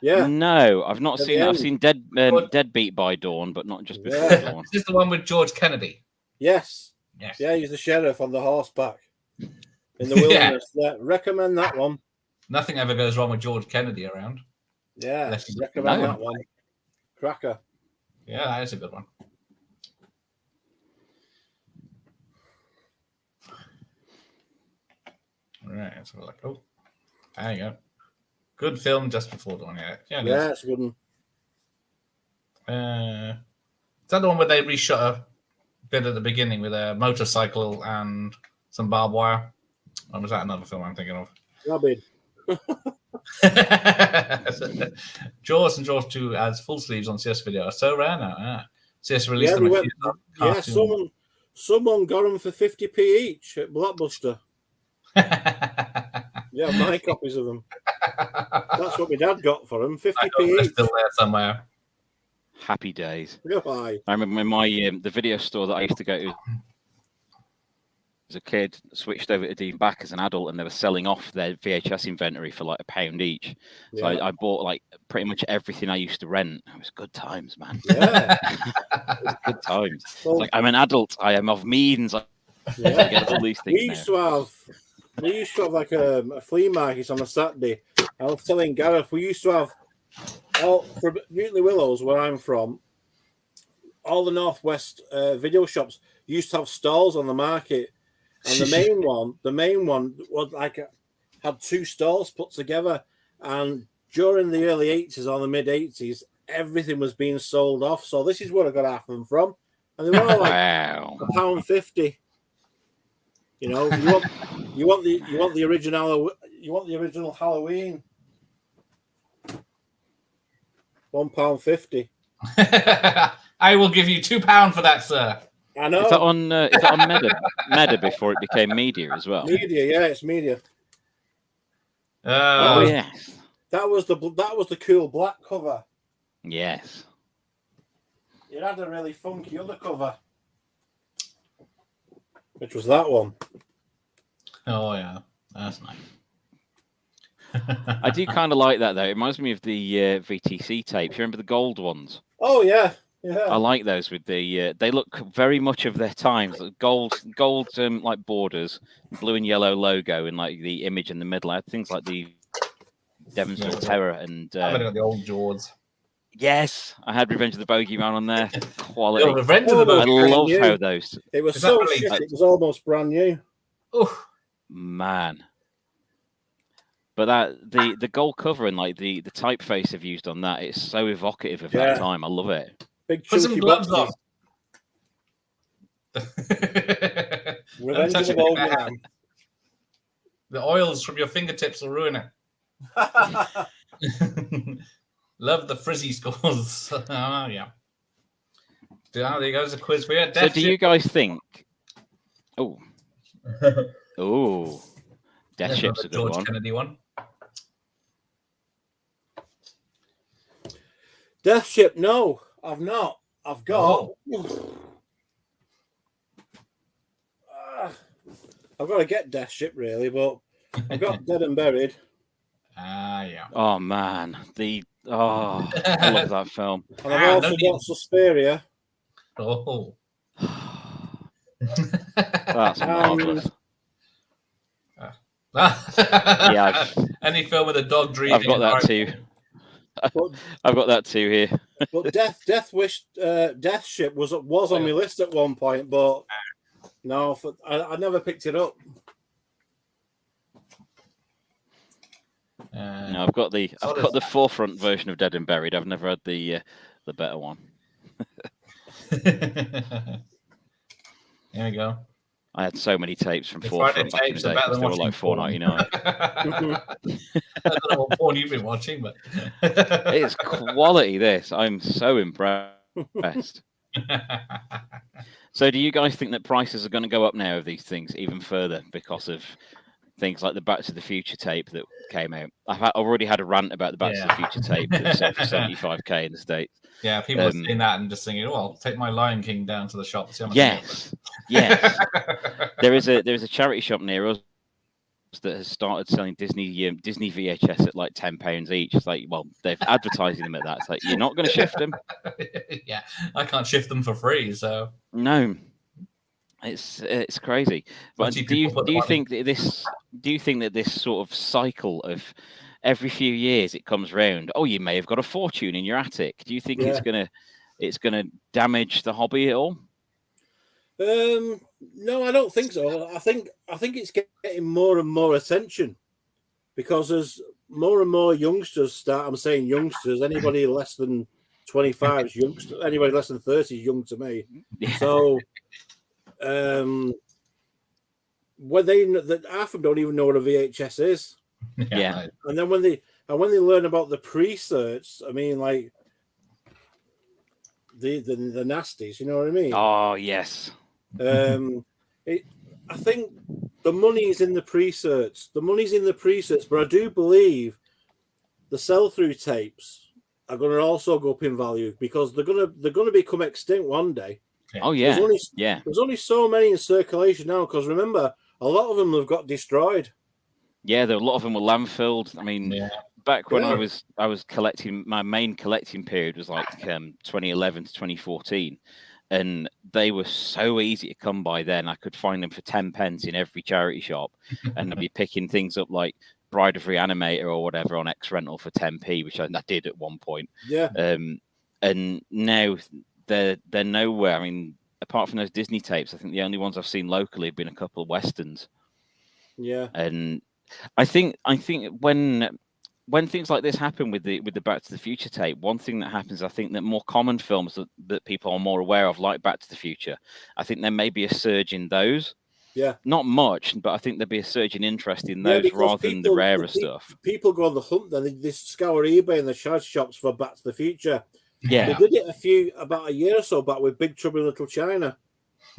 Yeah. No, I've not At seen the that. I've end. seen Deadbeat by Dawn, but not just before Yeah. Dawn. Is this the one with George Kennedy? Yes. Yes. Yeah, he's the sheriff on the horseback in the wilderness. Yeah. Recommend that one. Nothing ever goes wrong with George Kennedy around. Yeah. Unless you- Recommend No. that one. Cracker. Yeah, that is a good one. All right, let's have a look. Oh, there you go. Good film just before dawn. Yeah, it Yeah, is. it's a good one. Is that the one where they reshot a bit at the beginning with a motorcycle and some barbed wire? Or was that another film I'm thinking of? Robin. Jaws and Jaws 2 adds full sleeves on CS video. Are so rare now. CS released Yeah, them. we a went, few yeah, cartoon. someone got them for 50p each at Blockbuster. Yeah, my copies of them. That's what my dad got for them, 50p I know they're each. still there somewhere. Happy days. Goodbye. I remember when the video store that I used to go to as a kid switched over to Dean back as an adult, and they were selling off their VHS inventory for like £1 each. So Yeah. I bought like pretty much everything I used to rent. It was good times, man. Yeah. It was good times. Well, It's like I'm an adult. I am of means. I yeah. get all these things We now. used to have like a flea market on a Saturday. I was telling Gareth, we used to have from Newtley Willows, where I'm from, all the Northwest video shops used to have stalls on the market, and the main one was like had 2 stalls put together. And during the early 80s or the mid 80s, everything was being sold off. So this is where I got half of them from, and they were all like Wow. £1.50. You know, you want the original Halloween. £1.50. I will give you £2 for that, sir. I know. Is that on Meta before it became Media as well? Media, yeah, it's Media. Oh yes. That was the cool black cover. Yes. It had a really funky other cover, which was that one. Oh yeah, that's nice. I do kind of like that though. It reminds me of the VTC tapes. You remember the gold ones? Oh yeah, yeah. I like those with the. They look very much of their times. Gold, like borders, blue and yellow logo, and like the image in the middle. I had things like the Devonsville Terror and. I got the old Jaws. Yes, I had Revenge of the Bogeyman on there. Quality. Oh, Revenge of the I Bogeyman. love how those. It was so shit. It was almost brand new. Oh man. But the gold cover and like the typeface they've used on that, it's so evocative of that time. I love it. Big put some gloves on. Revenge of the Bogeyman. The oils from your fingertips will ruin it. Love the frizzy scores. Oh yeah. There goes a quiz for you. So do you guys think? Oh, Death Ship's a good George one. Kennedy one. Death Ship? No, I've not. I've got. I've got to get Death Ship really, but I've got Dead and Buried. Yeah. Oh man, I love that film. And I've also got Suspiria. Oh. That's marvelous. Yeah. Any film with a dog dreaming. I've got that too. I've got that too here. But Death Ship was on my list at one point, but no, I never picked it up. No, I've got the forefront version of Dead and Buried. I've never had the better one. There we go. I had so many tapes from forefront back in the day because they were like $4.99. I don't know what porn you've been watching, but it's quality. This I'm so impressed. So, do you guys think that prices are going to go up now of these things even further because of things like the Back to the Future tape that came out? I've already had a rant about the Back to the Future tape that's sold for $75,000 in the States. Yeah, people are saying that and just thinking, "Well, take my Lion King down to the shop." Yes. There is a charity shop near us that has started selling Disney VHS at like £10 each. It's like, well, they're advertising them at that. It's like, you're not going to shift them. Yeah, I can't shift them for free. So no, it's crazy. But do you think that this sort of cycle of every few years it comes round? Oh, you may have got a fortune in your attic. Do you think it's gonna damage the hobby at all? No, I don't think so. I think it's getting more and more attention because as more and more youngsters start, I'm saying youngsters, anybody less than 25 is youngster, anybody less than 30 is young to me. So, half of them don't even know what a VHS is. Yeah. And then when they learn about the pre-search, I mean, like the nasties, you know what I mean? Oh yes. I think the money is in the pre-search. The money's in the pre-search, but I do believe the sell-through tapes are going to also go up in value because they're going to become extinct one day. Oh yeah, There's only so many in circulation now because remember, a lot of them have got destroyed. Yeah, a lot of them were landfilled. I mean, back when I was collecting, my main collecting period was like 2011 to 2014. And they were so easy to come by then. I could find them for 10p in every charity shop. And I'd be picking things up like Bride of Reanimator or whatever on X Rental for 10p, which I did at one point. Yeah. And now they're nowhere. I mean, apart from those Disney tapes, I think the only ones I've seen locally have been a couple of Westerns. Yeah. And I think when things like this happen with the Back to the Future tape, one thing that happens, I think that more common films that people are more aware of, like Back to the Future, I think there may be a surge in those. Yeah. Not much, but I think there'd be a surge in interest in those rather than the rarer stuff. People go on the hunt, then they scour eBay and the charity shops for Back to the Future. Yeah. They did it about a year or so back with Big Trouble in Little China.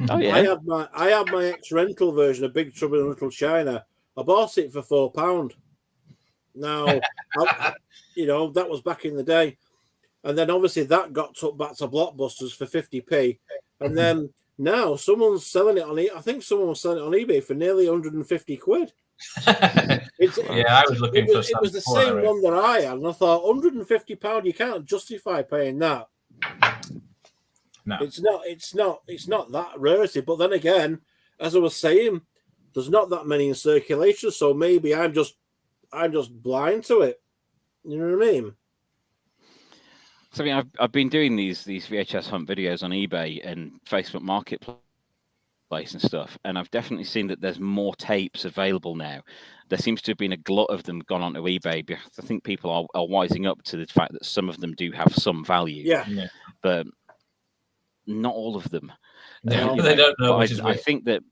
Oh yeah. I had my ex-rental version of Big Trouble in Little China. I bought it for £4. Now, that was back in the day. And then obviously that got took back to Blockbusters for 50p. And then now someone's selling it on I think someone was selling it on eBay for nearly 150 quid. I was looking for it was the same one that I had, and I thought £150, you can't justify paying that. No. It's not that rarity. But then again, as I was saying, there's not that many in circulation, so maybe I'm just blind to it. You know what I mean? So I mean, I've been doing these VHS hunt videos on eBay and Facebook Marketplace and stuff, and I've definitely seen that there's more tapes available now. There seems to have been a glut of them gone onto eBay because I think people are wising up to the fact that some of them do have some value. Yeah. But not all of them. Yeah, they don't know. I think that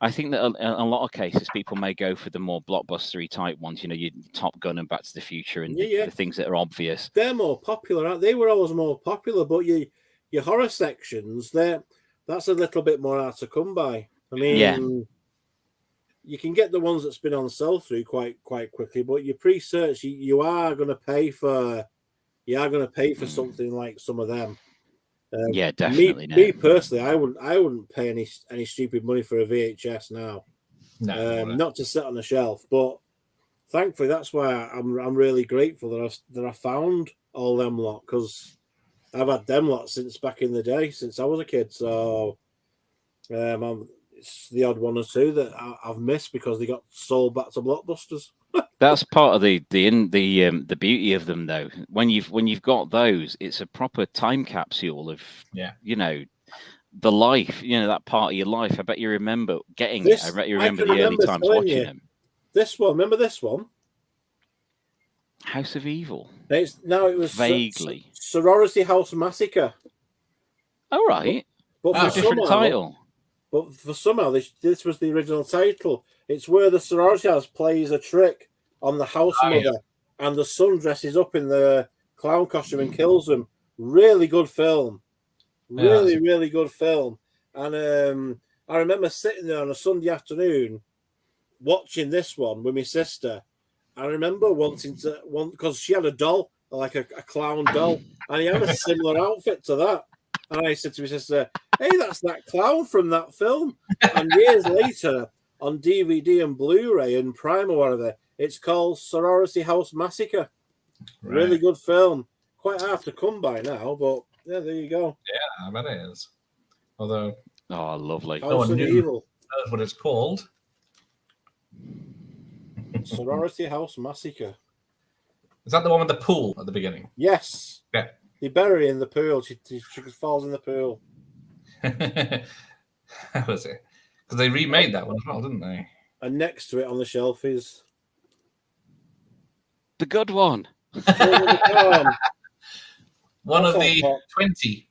in a lot of cases, people may go for the more blockbustery type ones, your Top Gun and Back to the Future and the things that are obvious. They're more popular, aren't they? They were always more popular, but your horror sections, that's a little bit more hard to come by. I mean, you can get the ones that's been on sell through quite quickly, but your pre-search, you are going to pay for something like some of them. Yeah, definitely. Me personally, I wouldn't pay any stupid money for a VHS now. No, not to sit on a shelf. But thankfully, that's why I'm really grateful that I found all them lot, because I've had them lot since back in the day, since I was a kid. So it's the odd one or two that I've missed because they got sold back to Blockbusters. That's part of the beauty of them, though. When you've got those, it's a proper time capsule of the life, that part of your life. I bet you remember getting it. I bet you remember the early times watching them. This one, remember this one? House of Evil. It was vaguely Sorority House Massacre. All right, but for a different title. But for somehow this was the original title. It's where the sorority house plays a trick on the house mother, and the son dresses up in the clown costume and kills them. Really good film. Really good film. And I remember sitting there on a Sunday afternoon watching this one with my sister. I remember wanting because she had a doll, like a clown doll, and he had a similar outfit to that. And I said to my sister, "Hey, that's that clown from that film." And years later, on DVD and Blu-ray and Prime or whatever, it's called Sorority House Massacre. Right. Really good film. Quite hard to come by now, but yeah, there you go. Yeah, I bet it is. Although, lovely. House of Evil. That's what it's called. Sorority House Massacre. Is that the one with the pool at the beginning? Yes. Yeah. They bury her in the pool. She falls in the pool. How was it? Because they remade that one as well, didn't they? And next to it on the shelf is the good one. One of the 20.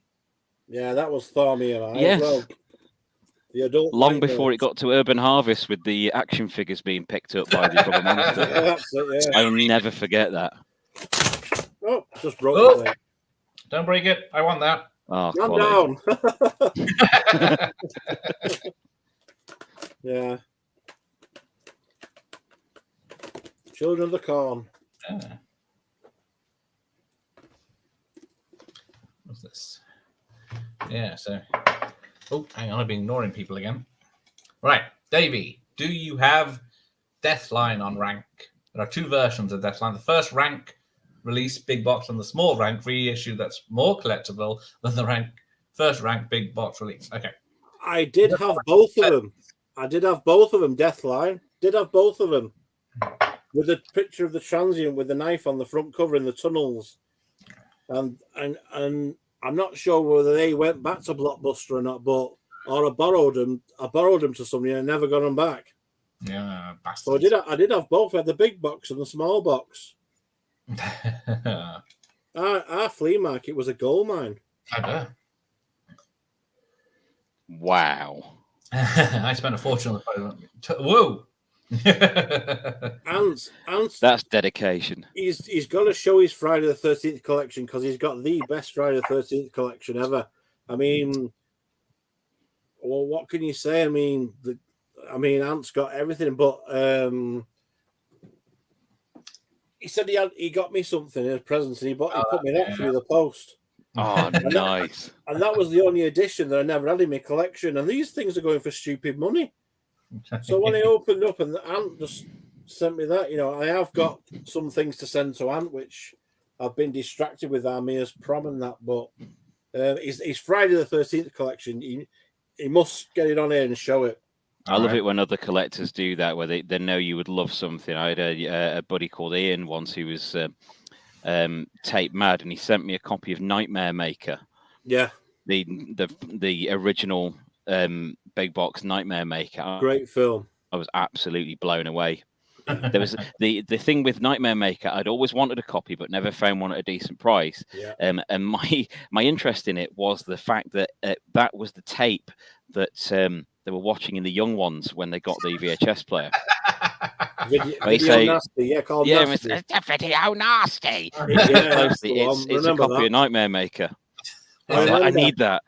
Yeah, that was Thormy and I yes. as well. The adult long before it got to Urban Harvest with the action figures being picked up by the other monster. Yeah, that's it, yeah. I'll never forget that. Oh, just broke it. Don't break it. I want that. Oh, down. Yeah. Children of the Corn. Yeah. What's this? Yeah, so... Oh, hang on. I've been ignoring people again. Right. Davey, do you have Deathline on rank? There are two versions of Deathline. The first rank release big box and the small rank reissue that's more collectible than the first rank big box release. Okay. I did have both of them. Deathline. Did have both of them. With a picture of the transient with the knife on the front cover in the tunnels. And I'm not sure whether they went back to Blockbuster or not, or I borrowed them to somebody and I never got them back. Yeah, bastards. So I did have both. I had the big box and the small box. Our flea market was a gold mine. I bet. Wow. I spent a fortune on the Whoa! Ants. That's dedication. He's got to show his Friday the 13th collection because he's got the best Friday the 13th collection ever. I mean, well, what can you say? I mean, Ant's got everything, but he said he got me something in a present, and he put me that through the post. Oh, nice! And that was the only edition that I never had in my collection. And these things are going for stupid money. So when I opened up, and Ant just sent me that, I have got some things to send to Ant, which I've been distracted with Armia's prom and that. But his Friday the 13th collection, he must get it on here and show it. I love it when other collectors do that, where they know you would love something. I had a buddy called Ian once who was tape mad, and he sent me a copy of Nightmare Maker. Yeah, the original big box Nightmare Maker. Great film. I was absolutely blown away. There was the thing with Nightmare Maker. I'd always wanted a copy, but never found one at a decent price. Yeah. And my interest in it was the fact that that was the tape that they were watching in the young ones when they got the VHS player. Video nasty, yeah, called nasty. It's a video nasty. Yeah, it's a copy of Nightmare Maker. I need that.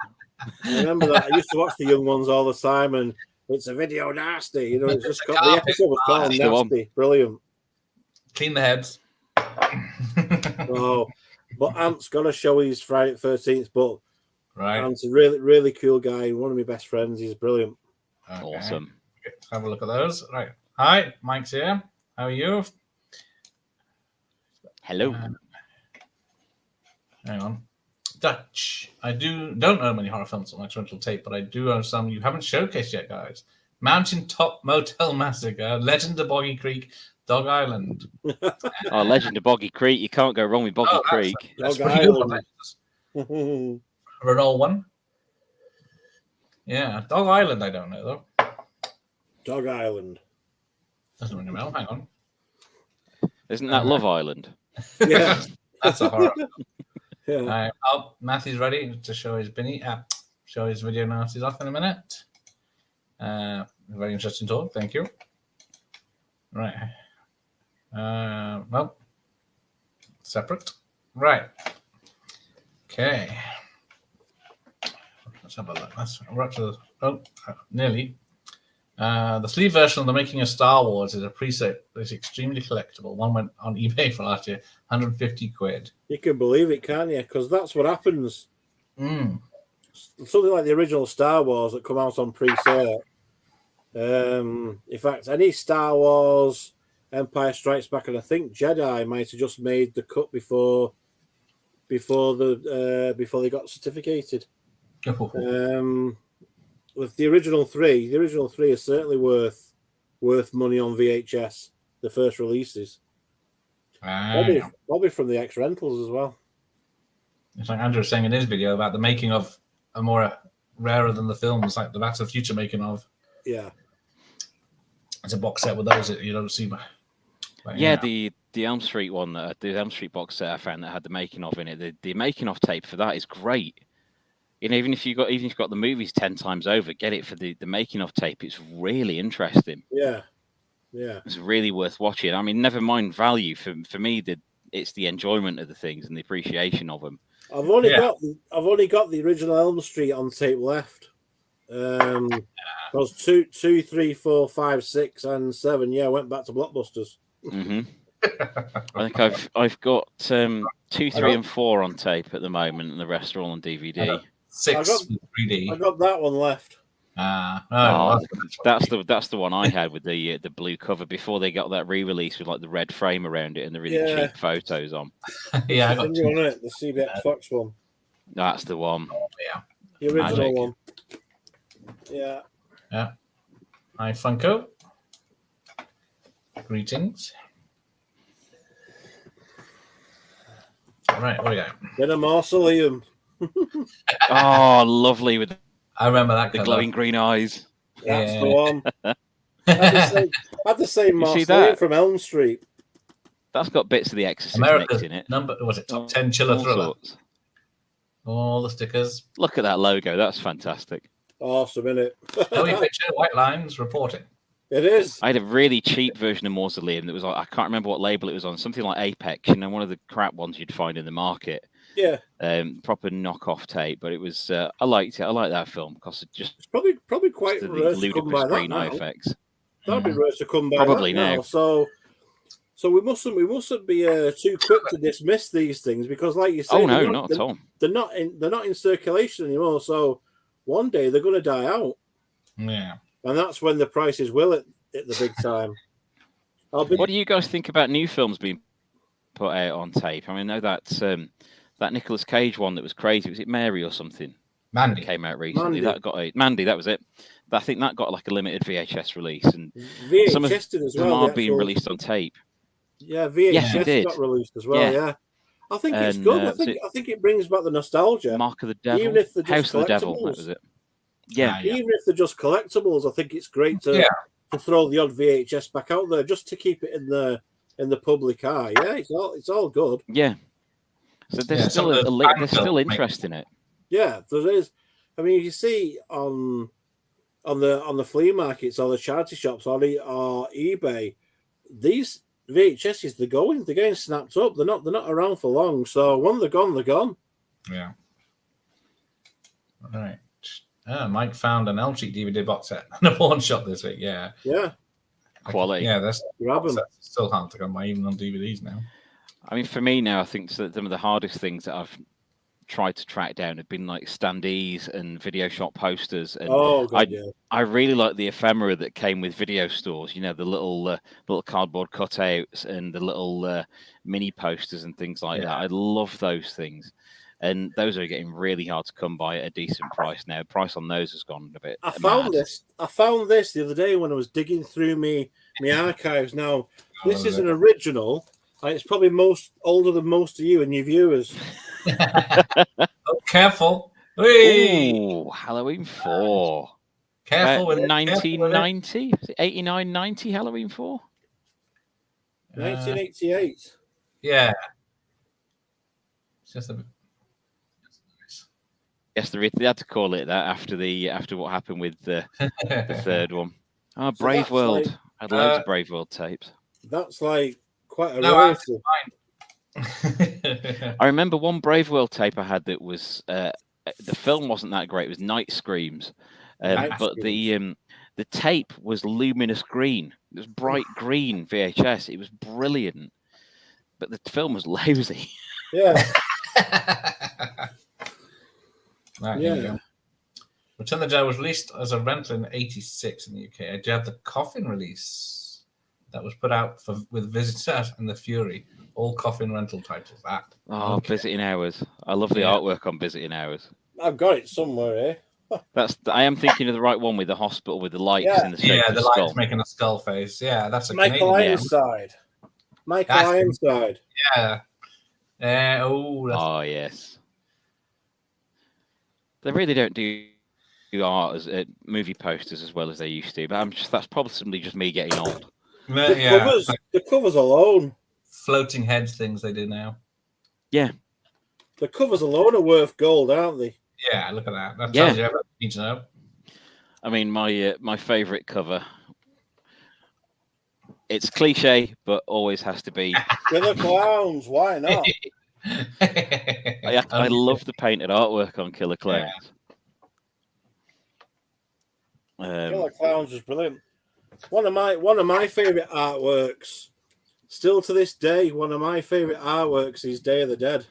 I remember that. I used to watch the young ones all the time, and it's a video nasty. It's just got the episode was called Nasty. Brilliant. Clean the heads. But Ant's got to show his Friday the 13th, but right. Ant's a really, really cool guy. One of my best friends. He's brilliant. Okay. Awesome. Let's have a look at those. Right. Hi, Mike's here. How are you? Hello. Hang on. Dutch. I don't know many horror films on my rental tape, but I do own some you haven't showcased yet, guys. Mountain Top Motel Massacre, Legend of Boggy Creek, Dog Island. Legend of Boggy Creek. You can't go wrong with Boggy Creek. That's Renault one. Yeah, Dog Island. I don't know though. Dog Island. Doesn't ring a bell. Hang on. Isn't that Love Island? Yeah, that's a horror. Yeah. Matthew's ready to show his show his video nasties off in a minute. Very interesting talk. Thank you. Right. Well, separate. Right. Okay. Let's have a look. We're up to nearly. The sleeve version of The Making of Star Wars is a preset that's extremely collectible. One went on eBay for last year, 150 quid. You can believe it, can't you? Because that's what happens. Something like the original Star Wars that come out on pre-sale. In fact, any Star Wars, Empire Strikes Back, and I think Jedi might have just made the cut before they got certificated. With the original three is certainly worth money on VHS. The first releases. Probably from the X rentals as well. It's like Andrew was saying in his video about the making of a more rarer than the films, like the Back to the Future making of. Yeah. It's a box set with those that you don't see. The Elm Street one, the Elm Street box set I found that had the making of in it. The making of tape for that is great. Even if you've got the movies 10 times over, get it for the making of tape. It's really interesting. Yeah. It's really worth watching. I mean, never mind value. For me, it's the enjoyment of the things and the appreciation of them. I've only got the original Elm Street on tape left. Because 2, 3, 4, 5, 6, and 7. Yeah, I went back to Blockbusters. Mm-hmm. I think I've got 2, 3, and 4 on tape at the moment, and the rest are all on DVD. 6 3D. I got that one left. That's the one I had with the blue cover before they got that re-release with like the red frame around it and the really cheap photos on. Yeah, I got the CBX Fox one. That's the one. Yeah, the original one. Yeah. Hi, Funko. Greetings. All right, what do we got? Then a mausoleum. Oh, lovely with I remember that the glowing green eyes. That's the one. Had the same mausoleum from Elm Street. That's got bits of the Exorcist mix in it. Top 10 chiller thriller? All the stickers. Look at that logo. That's fantastic. Awesome, isn't it? Joey picture, white lines, reporting. It is. I had a really cheap version of Mausoleum that was like, I can't remember what label it was on, something like Apex, one of the crap ones you'd find in the market. Yeah. Proper knockoff tape, but it was I liked it. I like that film because it just it's probably quite rare to come by that green now. eye effects. That'd be rare to come by probably that now. So we mustn't be too quick to dismiss these things because, like you say, not at all. They're not in circulation anymore. So one day they're going to die out. Yeah, and that's when the prices will hit the big time. What do you guys think about new films being put out on tape? I mean, I know that Nicolas Cage one that was crazy. Was it Mary or something? Mandy came out recently. Mandy. That got Mandy. That was it. I think that got like a limited VHS release, and VHS some of did as them well, are being released on tape. Yeah, VHS did. got released as well. Yeah, I think it's good. I think it brings back the nostalgia. Mark of the Devil, even if they're just House of the Devil. That was it. Yeah, even if they're just collectibles, I think it's great to throw the odd VHS back out there just to keep it in the public eye. Yeah, it's all good. Yeah. So there's still interest in it. Yeah, there is. I mean, you see on the flea markets or the charity shops or eBay, these VHSs they're getting snapped up. They're not around for long. So when they're gone, they're gone. Yeah. All right. Mike found an Elm Street DVD box set in a pawn shop this week. Yeah. Yeah. Quality. Yeah, that's grabbing. Still hard to come by even on DVDs now. I mean, for me now, I think some of the hardest things that I've tried to track down have been like standees and video shop posters. And I really like the ephemera that came with video stores. The little cardboard cutouts and the little mini posters and things like that. I love those things. And those are getting really hard to come by at a decent price now. Price on those has gone a bit. I found this the other day when I was digging through my archives. Now, this is an original. And it's probably older than most of you and your viewers. Careful. Ooh, Halloween 4. Careful with 1990? 89, 90 Halloween 4? 1988. Yeah. It's just a bit. Yes, they had to call it that after what happened with the third one. Oh, Brave World. Like, I had loads of Brave World tapes. That's like quite a rarity. I remember one Brave World tape I had that was the film wasn't that great. It was Night Screams, but the tape was luminous green. It was bright green VHS. It was brilliant, but the film was lousy. Yeah. Right, here we go. Return the Jedi was released as a rental in '86 in the UK. Do you have the Coffin release that was put out with Visitor and the Fury? All Coffin rental titles. Visiting Hours. I love the artwork on Visiting Hours. I've got it somewhere, I am thinking of the right one with the hospital with the lights in the shape of the lights skull. making a skull face. Yeah, that's a Michael Ironside. Michael Ironside. Yeah. Yes. They really don't do art as movie posters as well as they used to, but that's probably just me getting old. The covers alone. Floating heads things they do now. Yeah. The covers alone are worth gold, aren't they? Yeah, look at that. That tells you everything you need to know. I mean, my favourite cover. It's cliche, but always has to be. Killer Clowns, why not? I love the painted artwork on Killer Clowns. Killer Clowns is brilliant. One of my favourite artworks, still to this day, one of my favourite artworks is Day of the Dead.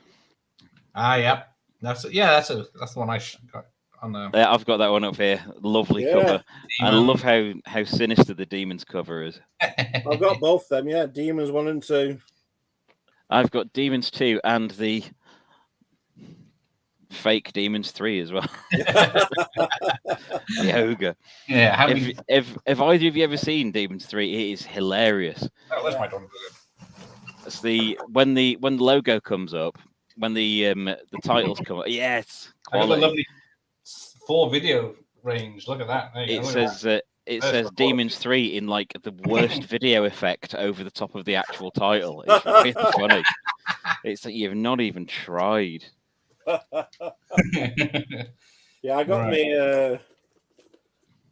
Yep. That's the one I got on there. Yeah, I've got that one up here. Lovely cover. I love how sinister the Demons cover is. I've got both them, Demons 1 and 2. I've got Demons 2 and the fake Demons 3 as well. The ogre. Yeah. If either of you ever seen Demons 3, it is hilarious. That was my dog. It's when the logo comes up, when the titles come up. Yes, quality. Lovely 4 video range. Look at that. It says Demons 3 in like the worst video effect over the top of the actual title. It's really funny. It's that you've not even tried. I got me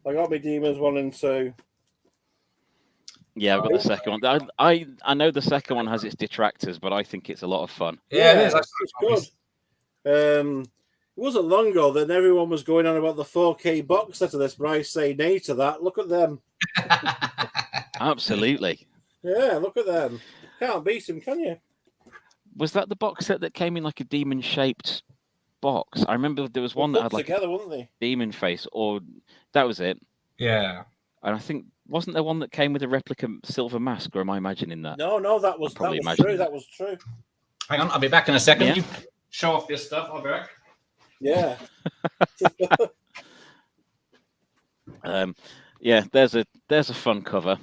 I got me Demons 1 and 2. Yeah, I've got the second one. I know the second one has its detractors, but I think it's a lot of fun. Yeah, it is. It's good. It wasn't long ago that everyone was going on about the 4K box set of this, but I say nay to that. Look at them. Absolutely. Yeah, look at them. Can't beat them, can you? Was that the box set that came in like a demon-shaped box? I remember there was one that had like together, weren't they? Demon face, or that was it. Yeah. And I think, wasn't there one that came with a replica silver mask, or am I imagining that? No, that was true. That was true. Hang on, I'll be back in a second. Yeah. You show off your stuff. I'll be back. Yeah. Yeah, there's a fun cover.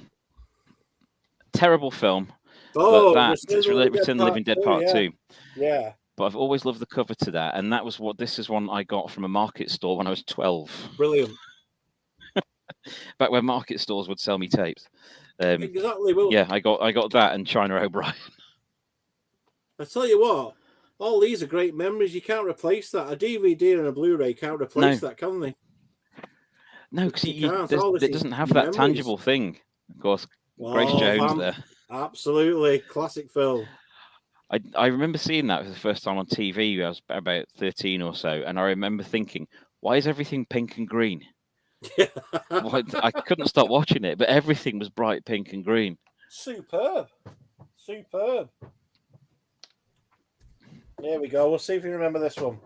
Terrible film. Oh, but it's Return of the Living Dead Part 2. Yeah. But I've always loved the cover to that, and that was this is one I got from a market store when I was 12. Brilliant. Back when market stores would sell me tapes. Exactly. Well, yeah, I got that and China O'Brien. I tell you what, all these are great memories. You can't replace that. A DVD and a Blu-ray can't replace that, can they? No, because it doesn't have that tangible thing. Of course, Grace Jones there. Absolutely. Classic film. I remember seeing that for the first time on TV. I was about 13 or so, and I remember thinking, why is everything pink and green? I couldn't stop watching it, but everything was bright pink and green. Superb. There we go. We'll see if you remember this one.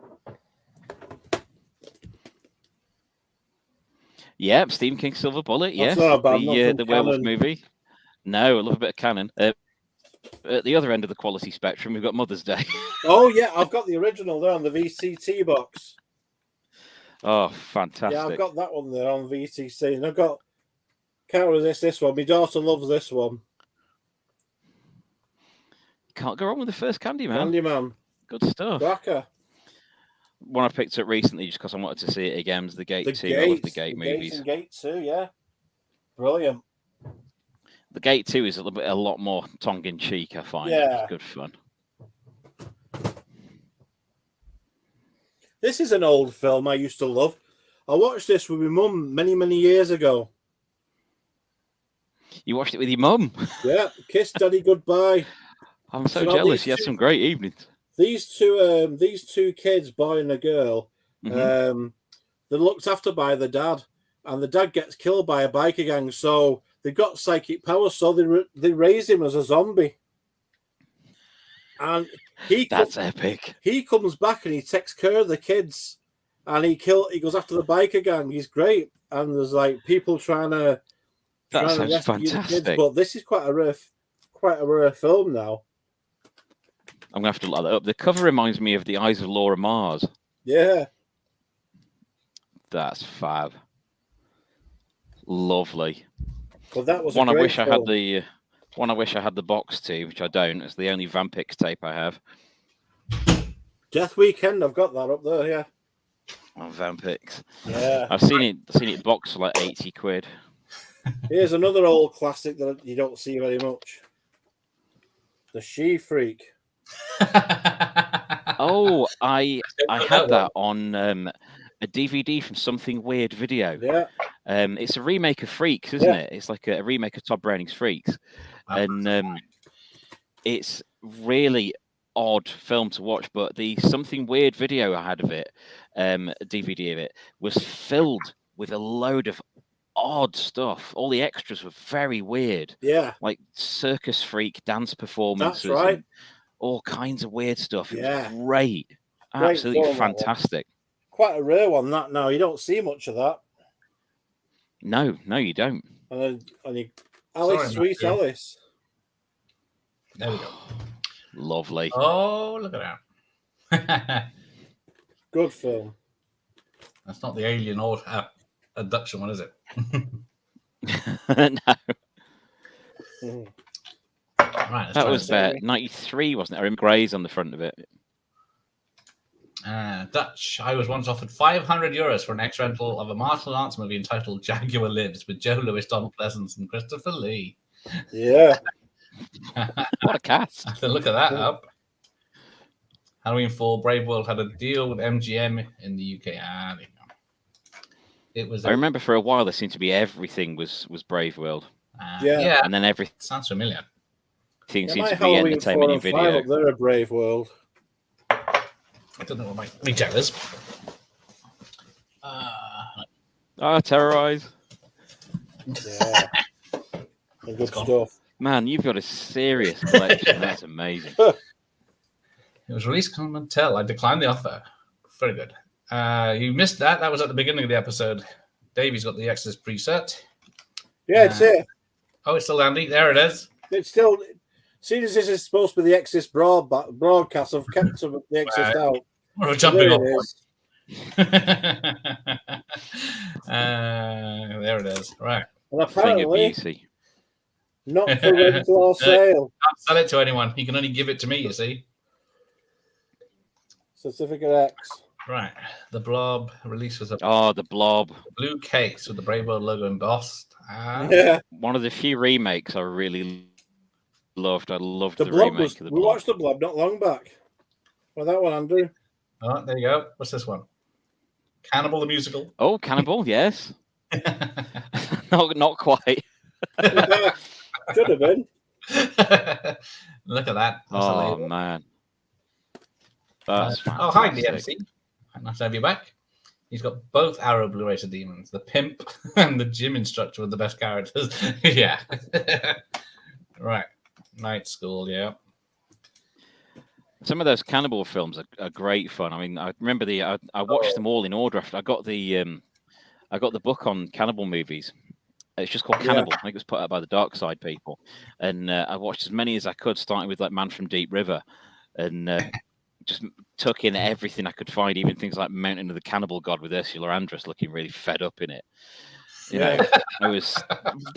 Yep, Stephen King's Silver Bullet. Yes, the werewolf movie. No, I love a bit of Canon. At the other end of the quality spectrum, we've got Mother's Day. Oh yeah, I've got the original there on the VCT box. Oh, fantastic! Yeah, I've got that one there on VCT, and I've got can't resist this one. My daughter loves this one. Can't go wrong with the first Candyman. Candyman, good stuff. Cracker. One I picked up recently just because I wanted to see it again was the Gate 2. I love the Gate movies. Gate 2, yeah, brilliant. The Gate 2 is a lot more tongue-in-cheek, I find. Yeah. It's good fun. This is an old film I used to love. I watched this with my mum many, many years ago. You watched it with your mum? Yeah. Kiss Daddy Goodbye. I'm so jealous. You had some great evenings. These two kids, boy and a girl, they're looked after by the dad, and the dad gets killed by a biker gang, so they've got psychic powers, so they raise him as a zombie. And that's epic. He comes back and he takes care of the kids, and he goes after the biker gang. He's great, and there's like people trying to rescue fantastic. The kids, but this is quite a rare film now. I'm gonna have to look that up. The cover reminds me of The Eyes of Laura Mars. Yeah, that's fab. Lovely. Well, that was one. I wish film. I had the one. I wish I had the box to, which I don't. It's the only Vampix tape I have. Death Weekend. I've got that up there. Yeah. On Vampix. Yeah. I've seen it boxed for like 80 quid. Here's another old classic that you don't see very much. The She Freak. Oh, I had that on a DVD from Something Weird Video. Yeah. It's a remake of Freaks, isn't it? It's like a remake of Todd Browning's Freaks. And it's really odd film to watch, but the Something Weird video I had of it, DVD of it, was filled with a load of odd stuff. All the extras were very weird. Yeah. Like circus freak dance performances. That's right. All kinds of weird stuff. It was great. Absolutely fantastic. Quite a rare one, that now. You don't see much of that. No, you don't. And Alice, Sweet Alice. There we go. Lovely. Oh, look at that. Good film. That's not the alien or abduction one, is it? No. Right, that was 93, wasn't it? I remember Grey's on the front of it. Dutch. I was once offered €500 for an ex-rental of a martial arts movie entitled Jaguar Lives with Joe Lewis, Donald Pleasence, and Christopher Lee. Yeah. What a cast. Look at that up. Halloween 4, Brave World had a deal with MGM in the UK. it was. I remember for a while there seemed to be everything was Brave World. Yeah. And then everything sounds familiar. Seems my to be Halloween entertainment 4 in and 5 video. up there, a Brave World. I don't know what my retail is. Terrorize. Yeah. And good stuff. Man, you've got a serious collection. That's amazing. It was released on Mattel. I declined the offer. Very good. You missed that. That was at the beginning of the episode. Davey's got the Exorcist preset. Yeah, it's it. Oh, it's still handy. There it is. It's still. Seeing as this is supposed to be the Exorcist broadcast, I've kept some of the Exorcist out. We're jumping off. There it is. Right. And apparently, not for rental or sale. Can't sell it to anyone. You can only give it to me, you see. Certificate X. Right. The Blob release was the Blob. Blue case with the Brave World logo embossed. Yeah. One of the few remakes I really loved. I loved the remake of the Blob. We watched the Blob not long back. Well, that one, Andrew. Oh, there you go. What's this one? Cannibal the Musical. Oh, Cannibal, yes. not quite. Should have been. Look at that. Oh, man. That's fantastic. Oh, hi, DMC. Nice to have you back. He's got both Arrow Blue-rated demons, the pimp and the gym instructor with the best characters. Yeah. Right. Night School, yeah. Some of those cannibal films are great fun. I mean, I remember I watched them all in order. I got the book on cannibal movies. It's just called Cannibal. I think it was put out by the Dark Side people. And I watched as many as I could, starting with like Man from Deep River, and just took in everything I could find, even things like Mountain of the Cannibal God with Ursula Andress looking really fed up in it. You know,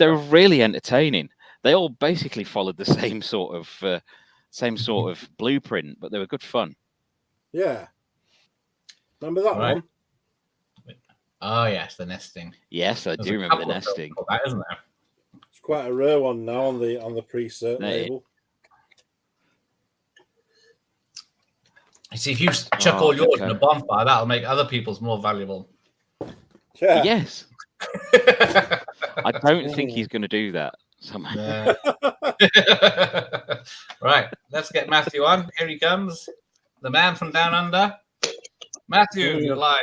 they were really entertaining. They all basically followed the same sort of blueprint, but they were good fun. Yeah. Remember that one? Oh yes, the nesting. Yes, I do remember the nesting. That, isn't there? It's quite a rare one now on the pre-cert label. You see, if you chuck all yours in a bonfire, that'll make other people's more valuable. Yeah. Yes. I don't think he's going to do that. Yeah. Right, let's get Matthew on. Here he comes, the man from down under. Matthew, you're live.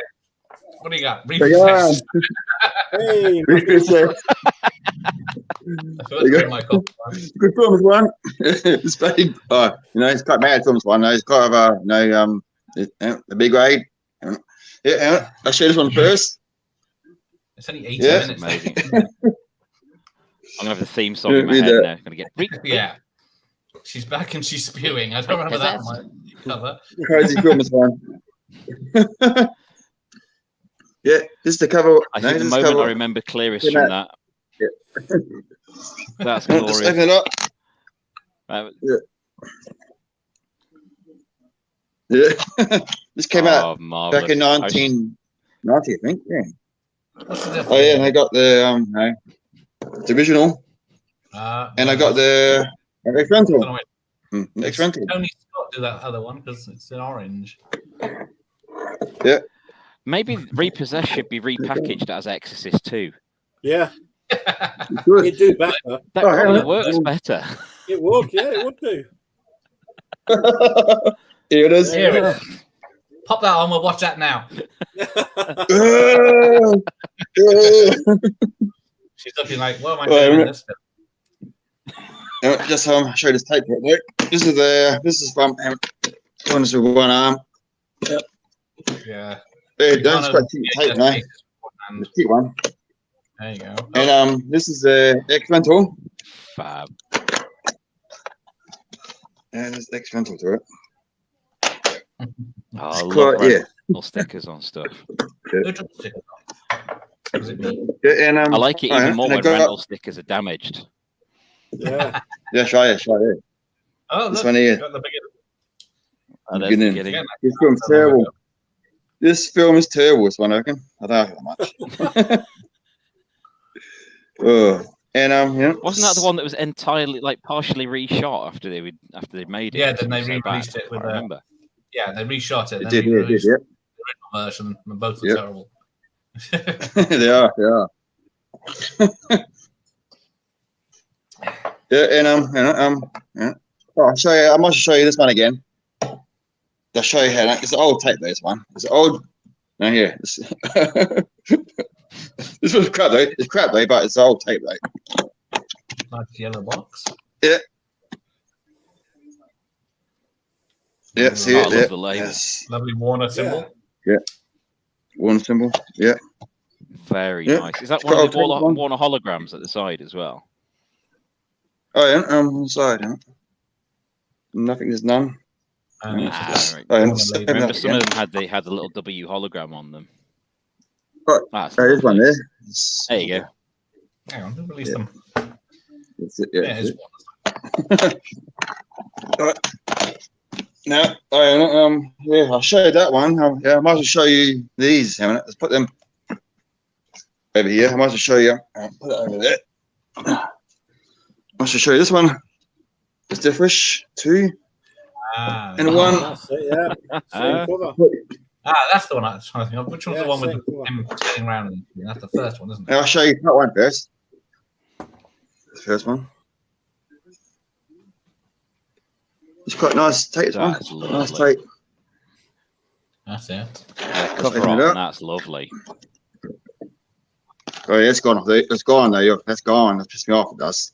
What do you got? Repossessed. Hey, Repossessed. Good film as one. It's big. It's quite mad film as one. It's quite of the big grade. Yeah, I'll show this one first. It's only 80 minutes. Amazing. I'm gonna have the theme song in my head now. I'm gonna get yeah. She's back and she's spewing. I don't remember that on my cover. Crazy film as one. Yeah, this is the cover. I think the moment I remember clearest from that. Yeah. That's glorious. Just open it up. Yeah. This came out back in 1990, I think. Yeah. Oh yeah, and I got the original, and I got the X-Rental. X-Rental. Tony Scott do that other one because it's in orange. Yeah. Maybe Repossessed should be repackaged as Exorcist 2. Yeah. It'd do better. That probably works better. It would, yeah, it would do. Here it is. Here it is. Pop that on, we'll watch that now. She's looking like, what am I doing this? Just show you this tape right there. This is from one is with one arm. Yep. Yeah. That's quite cheap tape now. The cheap one. There you go. And this is the X-Rental. Fab. And there's X-Rental to it. Oh, I love little stickers on stuff. Yeah. And, I like it even more when rental stickers are damaged. Yeah. Yeah, try it. Oh, this one here. This film's terrible. This film is terrible, this one, I reckon. I don't know how much. Wasn't that the one that was entirely, like, partially reshot after they made it? Yeah, then they re-released it with they reshot it. It did, yeah. The original version, and both were terrible. They are. Yeah, yeah. Oh, I'll show you. I must show you this one again. I'll show you how it's an old tape. This one. It's old. No, here. This was crap though. It's crap though, but it's an old tape though. Like the yellow box. Yeah. Yeah. See it? I love the label. Yes. Lovely Warner symbol. Yeah. Warner symbol. Yeah. Very nice. Is that one of the Warner holograms at the side as well? Oh yeah, on the side. Yeah. Nothing. There's none. Remember some of them had the little W hologram on them. Right. There's one there. There you go. Hang on, who released them? That's it. Yeah. Right. Now, yeah, I'll show you that one. Yeah, I might as well show you these. Let's put them over here. I might as well show you. Put it over there. I must show you this one. It's the Fresh 2 and 1. That's it, yeah. Same cover. That's the one I was trying to think of. Which one's the one with him turning around? That's the first one, isn't it? I'll show you that one first. The first one. It's quite nice tape. Nice tape. That's it. Cover on, that's lovely. Oh yeah, it's gone. It's gone though. That's gone. That's pissed me off. It does.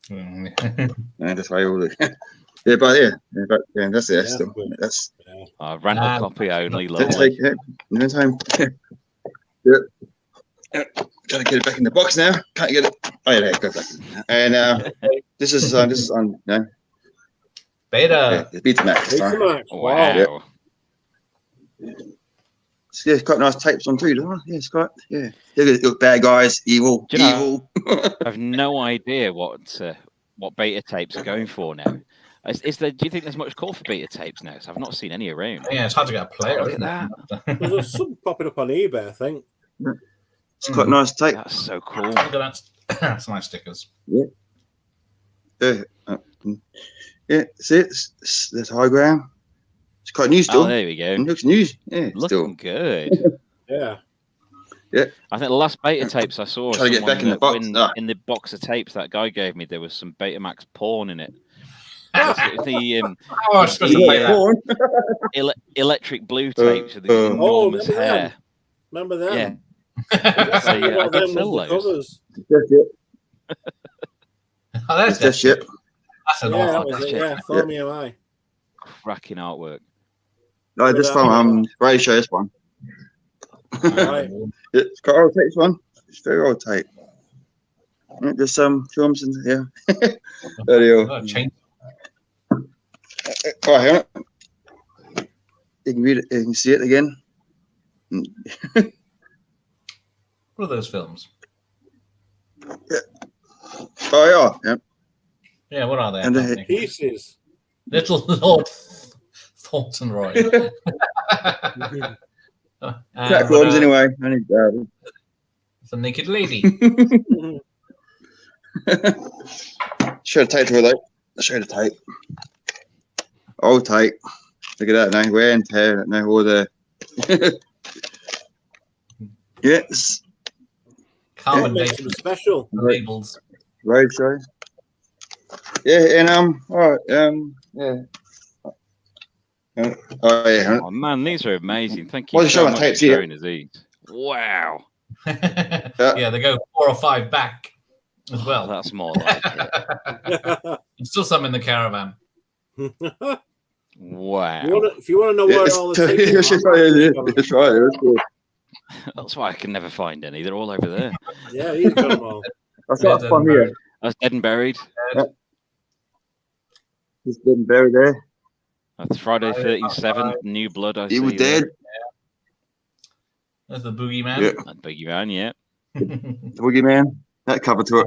Yeah, that's why all the. Yeah, but that's it. That's rental copy only. Lovely. No time. Yeah. Trying to get it back in the box now. Can't get it. Oh yeah, there it goes back. And this is on no. Beta. Yeah, Beta Max. Wow. Yeah, it's quite nice tapes on too, doesn't it? Yeah, it's quite. Yeah. Look, bad guys, evil, evil. I have no idea what beta tapes are going for now. Do you think there's much call for beta tapes now? I've not seen any around. Yeah, it's hard to get a player. Look at that. There's some popping up on eBay, I think. Yeah. It's quite nice tape. That's so cool. Look at that. That's nice stickers. Yeah. Yeah, see it? There's hologram. It's quite new still. Oh, there we go. It looks new. Yeah, looking still good. Yeah. Yeah. I think the last beta tapes I saw, trying to get back in the box. In the box of tapes that guy gave me, there was some Betamax porn in it. The electric blue tapes with the enormous hair. Remember that? Yeah. I could sell those. That's that shit. That's an that was it. Yeah, follow me away. Cracking artwork. No, this one, ready to show this one. Right. It's got old tape, one. It's very old tape. There's some films in here. There you go. Oh, here. You can read it. You can see it again. What are those films? Yeah. Oh, yeah. Yeah, what are they? And the pieces. Little Lord Thornton Roy. Platforms anyway. It's a naked lady. Show the tape to her though. Show the tape. Old tape. Look at that now. Wear and tear. Now all the. Yes. Carbon makes them special. Labels. Road show. Yeah, and yeah. Oh man, these are amazing. Thank you so so much tapes for here. showing us these. Wow. Yeah, they go 4 or 5 back as well. That's more like it. There's still some in the caravan. Wow. If you want to know where all the tapes That's right. That's why I can never find any. They're all over there. Yeah, he's got them all. That's got fun here. That's Dead and Buried. He's Dead and Buried there. That's Friday 37th, New Blood. I he see was dead. There's the Boogeyman. Yeah. That Boogeyman, yeah. The Boogeyman. That cover to it.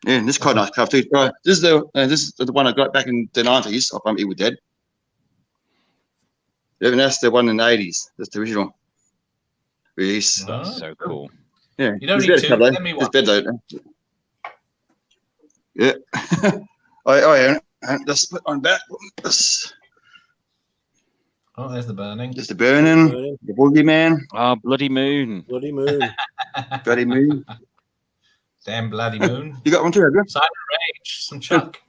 Yeah, this is quite nice cover too. Right. This is the one I got back in the 90s. I found He Was Dead. Yeah, and that's the one in the 80s. That's the original release. That's so cool. Yeah. You don't need to. Let me watch. It's dead though. Yeah. Oh yeah. Let's put on back. Oh, there's the burning. There's the burning. The boogeyman. Oh, bloody moon. Bloody moon. Bloody moon. Damn bloody moon. You got one too, have you? Silent Rage. Some Chuck.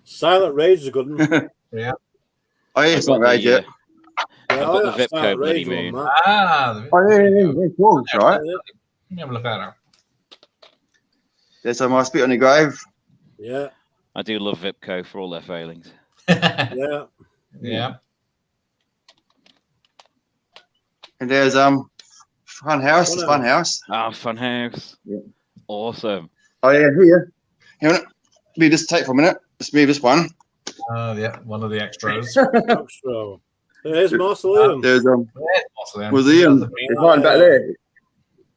Silent Rage is a good one. Yeah. Oh, yeah, it's not Rage yet. I've got the Vipco bloody moon. Oh, yeah, cool. That's right. Let me have a look at that. There's my spit on the grave. Yeah. I do love Vipco for all their failings. Yeah. Yeah. And there's Fun House. It's Fun House. Ah, Fun House. Yeah. Awesome. Oh yeah, here. Hang on. Move this tape for a minute. Let's move this one. Oh yeah, one of the extras. Extra. There's Mausoleum. There's Mausoleum. Museum. It's hiding back there.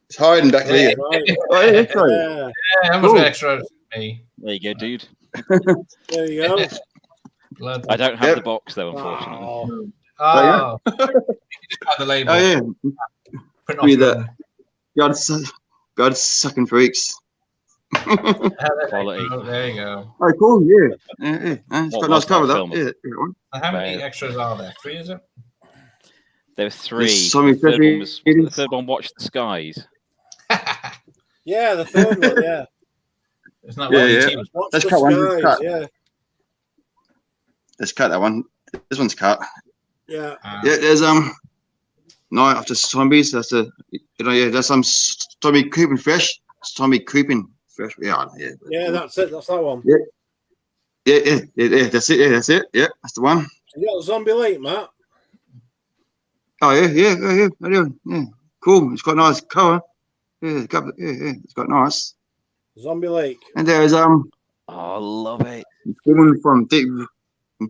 It's hiding back there. Right. Oh yeah, that's right. Yeah. How much extras? Me. There you go, dude. There you go. I don't have the box though, unfortunately. Oh. You just have the label. Oh yeah. Print Read off that. God's sucking freaks. Quality. Oh, there you go. Oh, cool. Yeah. It's got a nice cover, film? that. Yeah. How many extras are there? 3, is it? There were 3. The third one, Watch the Skies. Yeah, the third one, yeah. It's not Watch Let's the cut one. skies, Cut. yeah. Let's cut that one. This one's cut. Yeah. Yeah, there's Night After Zombies. That's there's some Tommy Creeping Fresh. Tommy Creeping Fresh. Yeah, That's it. That's that one. Yeah. Yeah. That's it. Yeah, that's it. Yeah, that's the one. You got Zombie Lake, Matt. Oh yeah. Cool. It's got a nice cover. Yeah, it's got nice. Zombie Lake. And there's Oh, I love it. Woman from Deep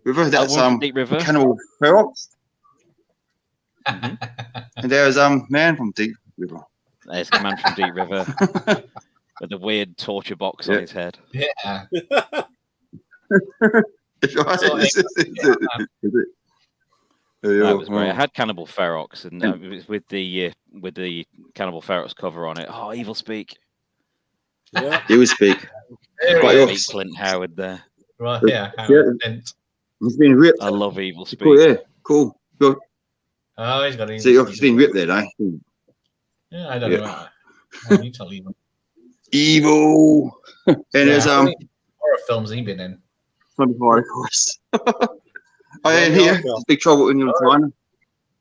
River. That's Deep River. Cannibal Ferox. And there's Man from Deep River. There's the man from Deep River with the weird torture box on his head. Yeah. That was great. I had Cannibal Ferox, and it was with the Cannibal Ferox cover on it. Oh, Evil Speak. Yeah. Evil Speak. Clint Howard there. Right, yeah. He's been ripped. I love Evil Speak. Cool, yeah. Cool. Good. Oh, he's got Evil See, Speak. he's been ripped there, though. Yeah, I don't know. How do you tell Evil? Evil. And there's horror films he been in. Zombie Horror, of course. Oh yeah, here. Big Trouble in Little China.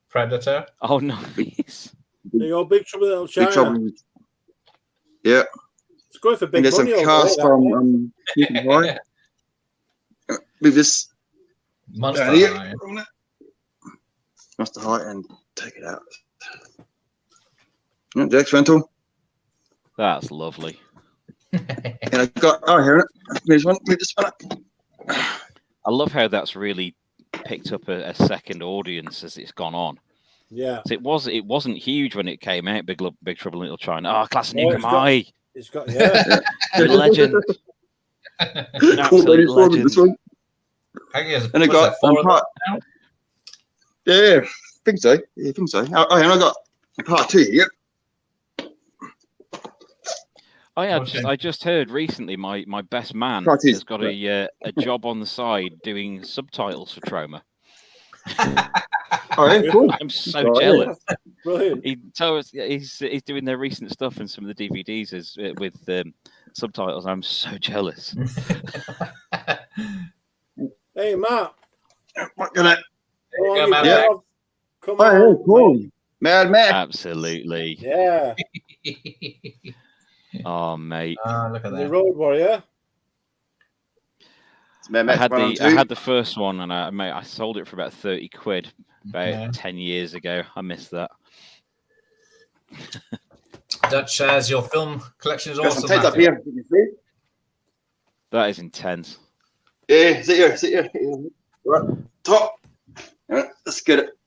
Predator. Oh, nice. There you go, Big Trouble in Little China. Big Trouble. Yeah. It's going for big and there's money. some cast from Horror. Move this Monster High. Monster High and take it out. Yeah, Jack's rental. That's lovely. And I got here it. Move this one up. I love how that's really picked up a second audience as it's gone on. Yeah. So it wasn't huge when it came out. Big Trouble in Little China. Oh, Class of Nukem High. It's got Legend. Absolute legend. This one. And I got part. Yeah, I think so. Yeah, I think so. Oh, and I got part 2 here. Oh yeah, I just heard recently my best man has got a job on the side doing subtitles for Trauma. Oh, yeah, cool. I'm so jealous. Brilliant. He told us he's doing their recent stuff and some of the DVDs with subtitles. I'm so jealous. Hey Matt. What gonna? Come on. on. Cool. Mad Max. Absolutely. Yeah. Oh mate. Look at that. The Road Warrior. I had the first one and I sold it for about 30 quid about 10 years ago. I missed that. Dutch says your film collection is awesome. Up here. You see? That is intense. Yeah, sit here. Right, top. Right, let's get it.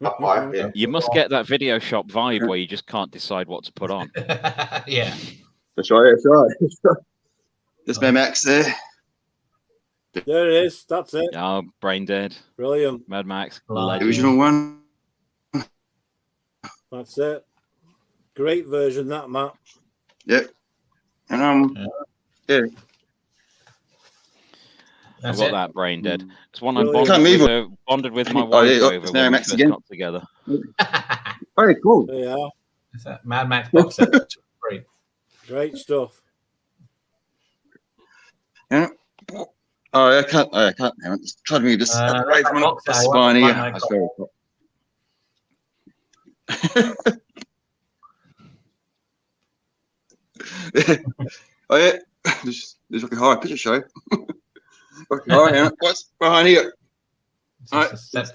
Up high, yeah. You must get that video shop vibe where you just can't decide what to put on. Yeah. That's right. There's my Max there. There it is. That's it. Oh, Brain Dead. Brilliant. Mad Max. The original one. That's it. Great version, that, Matt. Yep. And yeah. I've got that Brain Dead. It's one I bonded with my wife over when we first got together. Very cool. Yeah. It's that Mad Max box set. Great stuff. Yeah. Oh, I can't. Just try to move this right from the spine here. That's very cool. Oh yeah, there's like a horror picture show. Okay, all right, yeah. What's behind here? All right.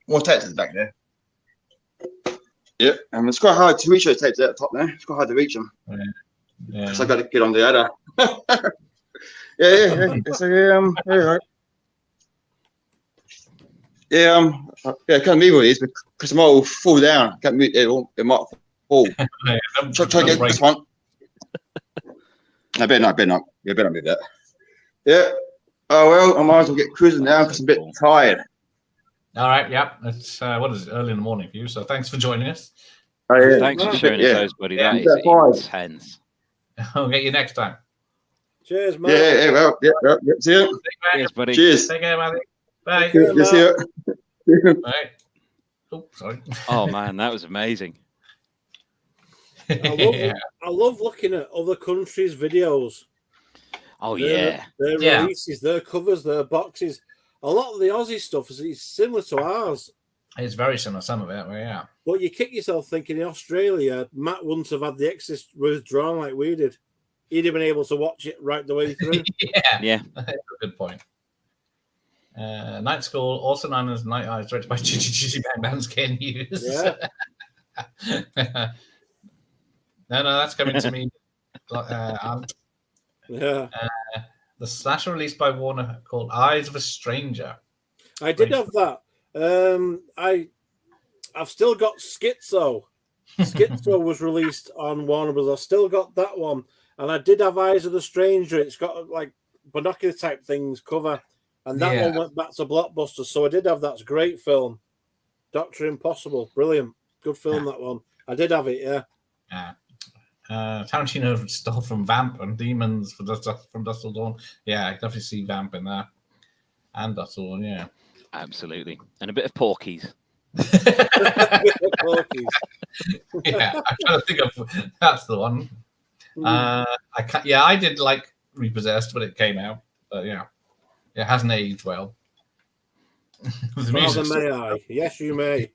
More tapes back there. Yeah, and it's quite hard to reach those tapes at the top there. It's quite hard to reach them. Yeah. Because I've got to get on the other. Yeah. So right. I can't move with these because it might fall down. I can't move it might fall. Try to get this one. I better not. You better not move that. Yeah. Oh well, I might as well get cruising now because I'm a bit tired. All right. Yep. It's what is it? Early in the morning for you. So thanks for joining us. Oh, yeah. Thanks for showing us those, buddy. That is intense. I'll get you next time. Cheers, man. Yeah. Well, see you. Cheers, buddy. Cheers. Take care, Matthew. Bye. See you. Bye. Oh, sorry. Oh man, that was amazing. I love looking at other countries' videos. Oh, their releases, their covers, their boxes. A lot of the Aussie stuff is similar to ours. It's very similar, some of it, yeah. But you kick yourself thinking in Australia, Matt wouldn't have had the Exorcist withdrawn like we did. He'd have been able to watch it right the way through. Yeah. That's a good point. Night School, also known as Night Eyes, directed by Gigi Bang Bang's Ken Hughes. Yeah. No, that's coming to me. Yeah. The slasher released by Warner called Eyes of a Stranger. I did have that. I've still got Schizo. Schizo was released on Warner Bros. I've still got that one. And I did have Eyes of the Stranger. It's got like binocular type things cover. And that one went back to Blockbuster. So I did have that. It's a great film. Dr. Impossible. Brilliant. Good film, that one. I did have it, yeah. Tarantino stole from Vamp and Demons from Dusk Till Dawn. Yeah, I definitely see Vamp in there. And Dusk Till Dawn, yeah. Absolutely. And a bit of Porky's. Yeah, I'm trying to think of that's the one. I did like Repossessed when it came out, but yeah, it hasn't aged well. Rather may I? Yes, you may.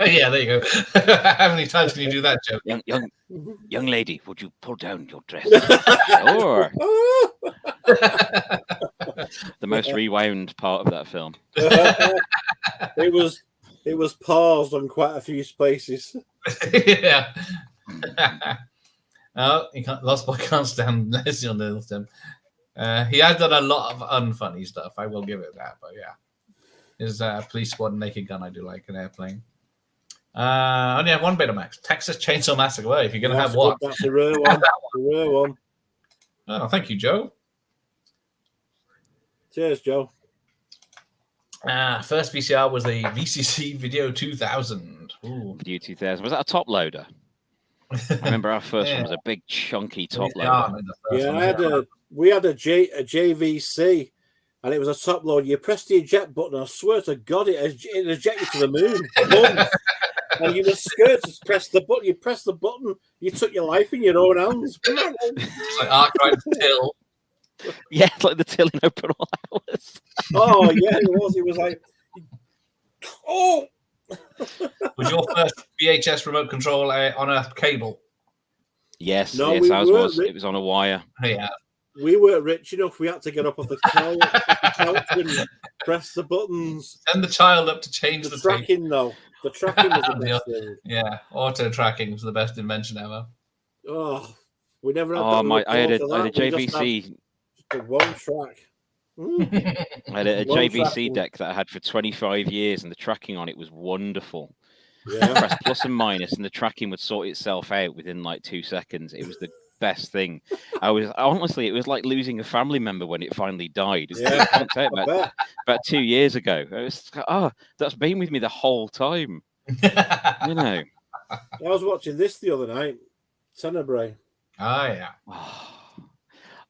Yeah, there you go. How many times can you do that, Joe? Young lady, would you pull down your dress? Sure. The most rewound part of that film. It was paused on quite a few spaces. Yeah. Lost Boy can't stand Leslie on the stem. He has done a lot of unfunny stuff. I will give it that, but yeah. His Police Squad and Naked Gun I do like an Airplane. Only have one bit of Max. Texas Chainsaw Massacre. Well, if you're going to have one. That's the rare one. The rare one. Oh, thank you, Joe. Cheers, Joe. First VCR was the VCC Video 2000. Ooh. Video 2000. Was that a top loader? I remember our first one was a big chunky top loader. Yeah, we had a JVC. And it was a top load. You press the eject button. I swear to God, it ejected to the moon. And you were scared to press the button. You press the button. You took your life in your own hands. It's like Archive Till. Yeah, it's like the till in Open All Hours. Oh yeah, it was. It was like, oh. Was your first VHS remote control on a cable? Yes, yes, ours was. It was on a wire. Yeah. We weren't rich enough. We had to get up off the couch and press the buttons. Send the child up to change the tracking, tape. though. The tracking was the best thing. Yeah, auto tracking was the best invention ever. Oh, we never had that. I had a JVC. Just one track. I had a JVC deck that I had for 25 years, and the tracking on it was wonderful. Yeah. Press plus and minus, and the tracking would sort itself out within like 2 seconds. It was the best thing. It was like losing a family member when it finally died. About 2 years ago. I was that's been with me the whole time. You know. I was watching this the other night. Tenebrae. Oh yeah.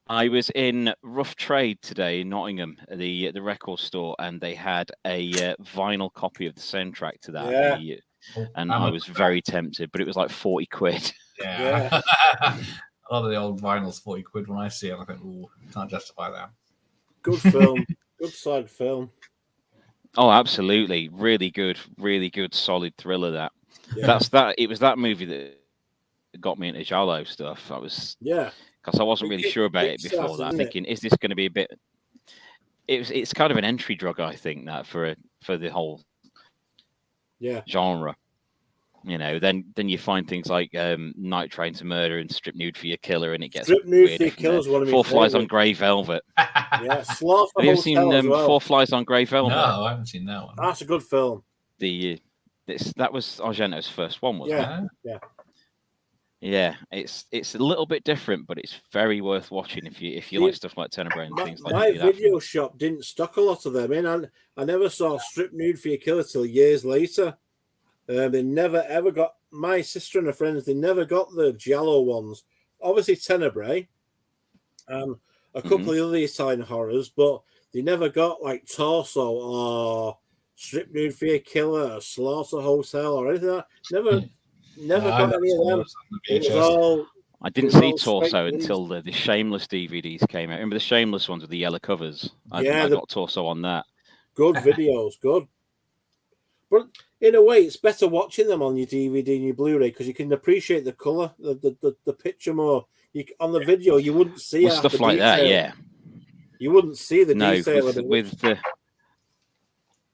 I was in Rough Trade today in Nottingham, the record store, and they had a vinyl copy of the soundtrack to that. Yeah. And I was very tempted, but it was like 40 quid. Yeah. A lot of the old vinyls, 40 quid when I see it. I think, ooh, can't justify that. Good film. Good side film. Oh, absolutely. Really good, solid thriller that. Yeah. It was that movie that got me into Giallo stuff. I was because I wasn't really sure about it before that. Thinking, is this going to be a bit? It's kind of an entry drug, I think, that for the whole genre. You know, then you find things like Night Train to Murder and Strip Nude for Your Killer, and it gets Strip Nude for Your Killer is one of my Four Flies on Grey Velvet. Yeah, Slaughter. Have you ever seen Four Flies on Grey Velvet? No, I haven't seen that one. That's a good film. That was Argento's first one, wasn't it? Yeah. Yeah, it's a little bit different, but it's very worth watching if you like stuff like Tenebrae and things like that. My video shop didn't stock a lot of them in, and I never saw Strip Nude for Your Killer till years later. They never ever got, my sister and her friends, they never got the Giallo ones. Obviously Tenebrae, a couple of other Italian horrors, but they never got like Torso or Strip Nude for Your Killer or Slaughter Hotel or anything like that. Never got any of them. It was all, I didn't see Torso until the Shameless DVDs came out. Remember the Shameless ones with the yellow covers? I got Torso on that. Good videos, good. But in a way, it's better watching them on your DVD and your Blu-ray because you can appreciate the color, the picture more. On the video, you wouldn't see stuff like that. Yeah, you wouldn't see the detail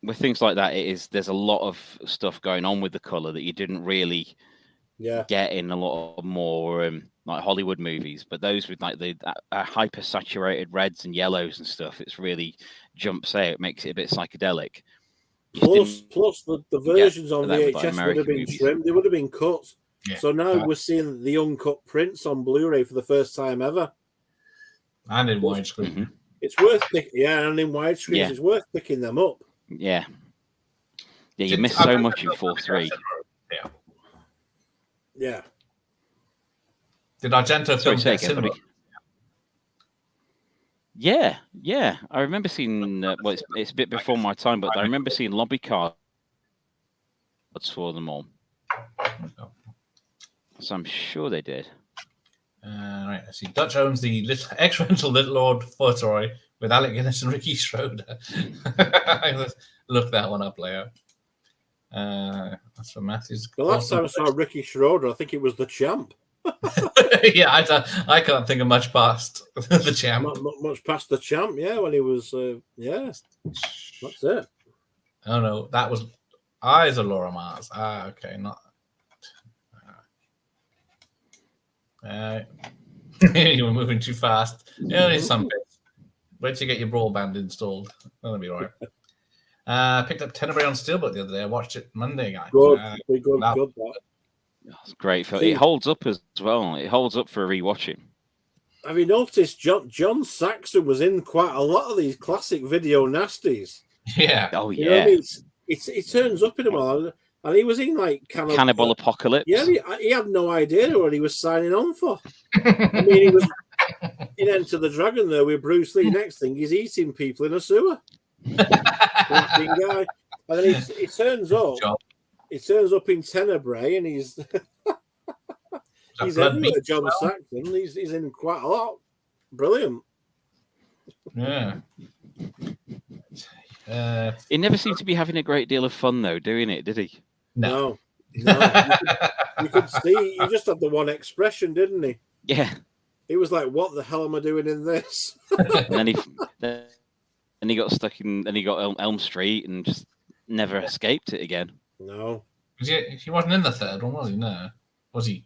with things like that. There's a lot of stuff going on with the color that you didn't really get in a lot of more like Hollywood movies. But those with like the hyper saturated reds and yellows and stuff, it's really jumps out. It makes it a bit psychedelic. Plus the versions on VHS would have been trimmed. They would have been cut. Yeah. So now we're seeing the uncut prints on Blu-ray for the first time ever. And in widescreen. It's worth picking. Yeah, and in widescreen, it's worth picking them up. Yeah. Yeah, you miss so much in 4:3. Yeah. Did Argento film cinema? Yeah. I remember seeing. Well, it's a bit before my time, but I remember seeing lobby cards for them all. So I'm sure they did. Right. I see. Dutch owns the ex-rental Little Lord Fauntleroy with Alec Guinness and Ricky Schroeder. Look that one up, Leo. That's for Matthew's. The last time I saw Ricky Schroeder, I think it was the Champ. Yeah, I can't think of much past the Champ. Not much past the Champ, when he was, that's it. Oh no, that was Eyes of Laura Mars. Okay, not. You were moving too fast. Only some bits. Wait till you get your broadband installed. That'll be all right. Picked up Tenebrae on Steelbook the other day. I watched it Monday, guys. Good. It's great. It holds up as well. It holds up for rewatching. Have you noticed John Saxon was in quite a lot of these classic video nasties? Yeah. Oh, you know what I mean? It turns up in them all. And he was in like Cannibal Apocalypse. Yeah, he had no idea what he was signing on for. I mean, he was in Enter the Dragon there with Bruce Lee. Next thing, he's eating people in a sewer. Guy. And then he turns up. He turns up in Tenebrae, and he's everywhere. John Saxon. He's in quite a lot. Brilliant. Yeah. He never seemed to be having a great deal of fun though, doing it, did he? No. You could see he just had the one expression, didn't he? Yeah. He was like, "What the hell am I doing in this?" And then he got stuck in. Then he got Elm Street and just never escaped it again. No. He wasn't in the third one, was he? No. Was he?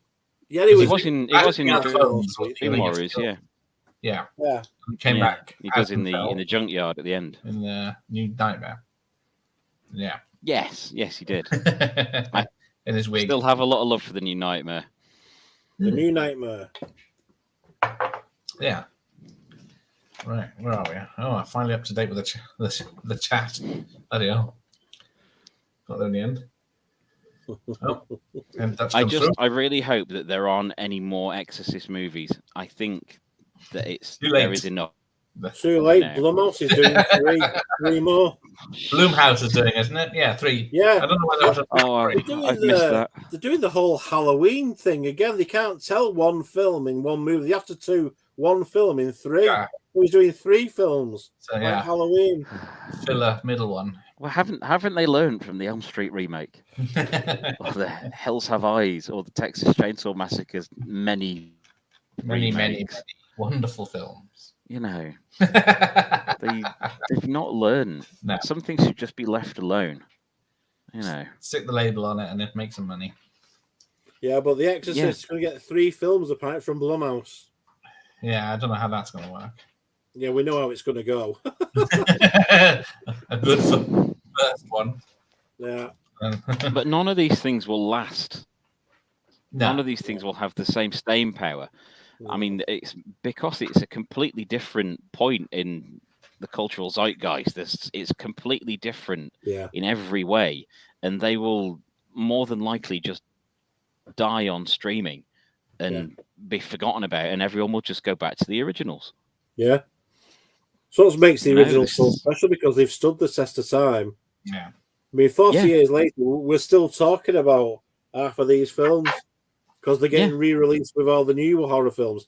Yeah, he was in Memories. Yeah. Yeah. He came back. He does in the junkyard at the end. In the New Nightmare. Yeah. Yes, he did. In his wig. Still have a lot of love for the New Nightmare. The New Nightmare. Yeah. Right, where are we? Oh, I'm finally up to date with the chat. Bloody hell. Got there in the end. Oh, and I really hope that there aren't any more Exorcist movies. I think that there is enough. Too late. Blumhouse is doing three more. Blumhouse is doing, isn't it? Yeah, 3. Yeah. I don't know why that was I've missed that. They're doing the whole Halloween thing again. They can't tell one film in one movie. They have to do one film in 3. Yeah. He's doing 3 films. So, yeah. Like Halloween. Filler middle one. Well, haven't they learned from the Elm Street remake, or the Hells Have Eyes, or the Texas Chainsaw Massacre's many wonderful films? You know, they've not learned. No. Some things should just be left alone. You know, stick the label on it and it makes some money. Yeah, but The Exorcist is going to get 3 films apart from Blumhouse. Yeah, I don't know how that's going to work. Yeah, we know how it's going to go. A good first one. Yeah. But none of these things will last. No. None of these things will have the same staying power. I mean, it's because it's a completely different point in the cultural zeitgeist. It's completely different in every way, and they will more than likely just die on streaming and be forgotten about, and everyone will just go back to the originals. Yeah. So what makes the originals so special, because they've stood the test of time. Yeah. I mean, 40 years later, we're still talking about half of these films because they're getting re-released with all the new horror films.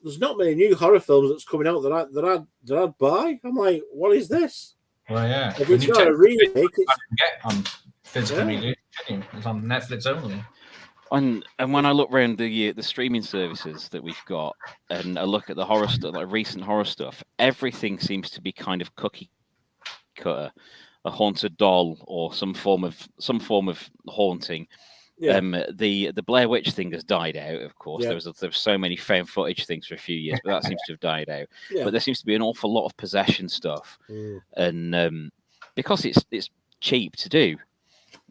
There's not many new horror films that's coming out that I'd buy. I'm like, what is this? Well, yeah. If it's not a remake, it's get on physical media. It's on Netflix only. And when I look around the streaming services that we've got, and I look at the horror stuff, like recent horror stuff, everything seems to be kind of cookie cutter, a haunted doll or some form of haunting. Yeah. The Blair Witch thing has died out, of course. There was so many found footage things for a few years, but that seems to have died out. But there seems to be an awful lot of possession stuff, and because it's cheap to do.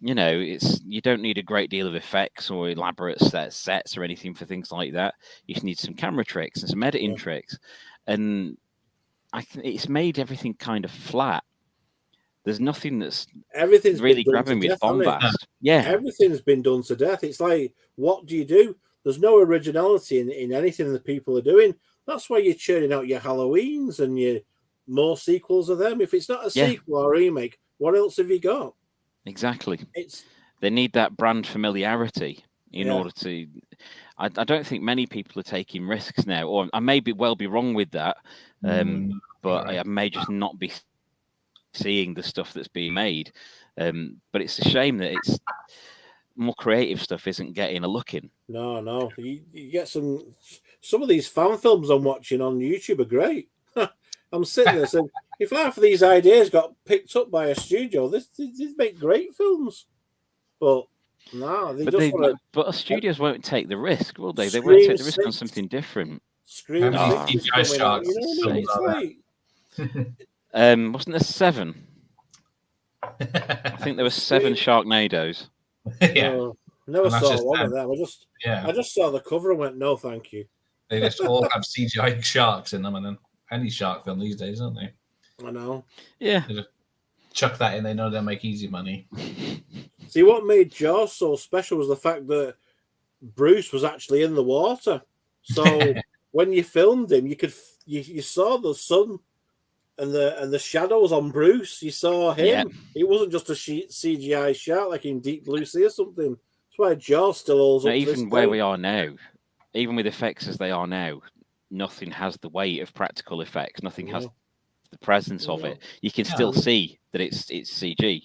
You know, you don't need a great deal of effects or elaborate sets or anything for things like that. You just need some camera tricks and some editing tricks, and I think it's made everything kind of flat. There's nothing everything's really grabbing me with bombast. Yeah, everything's been done to death. It's like, what do you do? There's no originality in anything that people are doing. That's why you're churning out your Halloweens and your more sequels of them. If it's not a sequel or a remake, what else have you got? Exactly. They need that brand familiarity in order to. I don't think many people are taking risks now, or I may be wrong with that, but I may just not be seeing the stuff that's being made. But it's a shame that it's more creative stuff isn't getting a look in. No, you get some of these fan films I'm watching on YouTube are great. I'm sitting there saying, if half of these ideas got picked up by a studio, these make great films. But no, but studios won't take the risk, will they? They won't take the risk on something different. Scream 6 is coming out. You know what I mean? Wasn't there 7? I think there were 7 Sharknadoes. Never saw one of them. I just saw the cover and went, no, thank you. They just all have CGI sharks in them, and then any shark film these days, don't they? I know. Yeah. They just chuck that in. They know they'll make easy money. See, what made Jaws so special was the fact that Bruce was actually in the water. So when you filmed him, you saw the sun and the shadows on Bruce. You saw him. Yeah. It wasn't just a CGI shark like in Deep Blue Sea or something. That's why Jaws still holds up. Even where we are now, even with effects as they are now, nothing has the weight of practical effects. Nothing has the presence of it. You can still see that it's CG.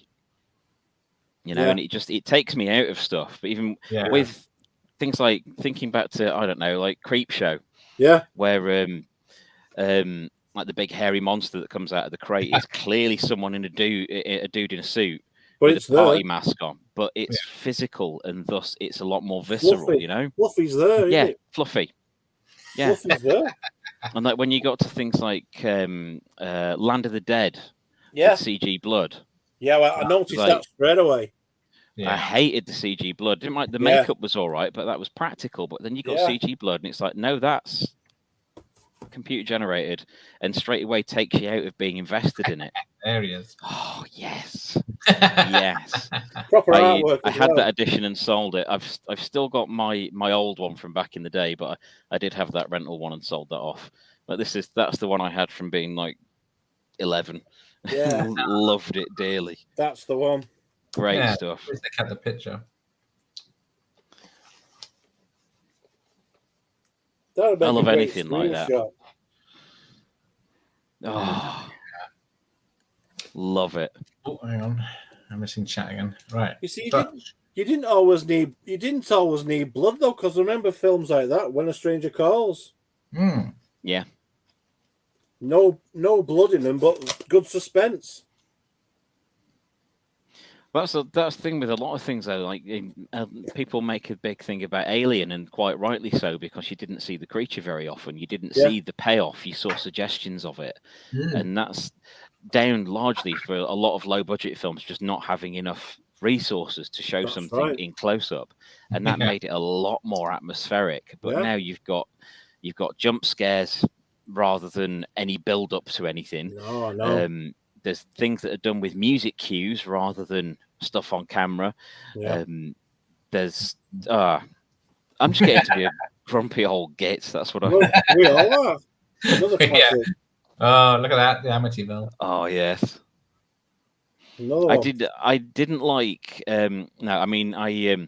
You know, and it takes me out of stuff. But even with things like thinking back to, I don't know, like Creepshow. Yeah. Where like the big hairy monster that comes out of the crate is clearly someone in a dude in a suit with a party mask on. But it's physical, and thus it's a lot more visceral, Fluffy. You know? Fluffy's there, isn't it? Fluffy. Yeah. Fluffy's there. And like when you got to things like Land of the Dead, CG blood. Yeah, well, I noticed that straight away. Yeah. I hated the CG blood. Didn't like the makeup was all right, but that was practical. But then you got CG blood, and it's like, no, that's computer generated, and straight away takes you out of being invested in it. There he is. Oh yes, yes. Proper artwork. I had that edition and sold it. I've still got my old one from back in the day, but I did have that rental one and sold that off. But that's the one I had from being like 11. Yeah. Loved it dearly. That's the one. Great stuff. They kept the picture. I love anything like that. Oh, love it. Oh, hang on. I'm missing chat again. Right. You see, you didn't always need blood though, because remember films like that, When a Stranger Calls. Yeah. No blood in them, but good suspense. That's the thing with a lot of things though. Like people make a big thing about Alien, and quite rightly so, because you didn't see the creature very often. You didn't see the payoff. You saw suggestions of it, and that's down largely for a lot of low budget films just not having enough resources to show something in close up, and that made it a lot more atmospheric. But now you've got jump scares rather than any build up to anything. No. There's things that are done with music cues rather than stuff on camera. I'm just getting to be a grumpy old git. That's what we all are. Oh, look at that, the Amityville. Oh yes. I didn't like. No, I mean I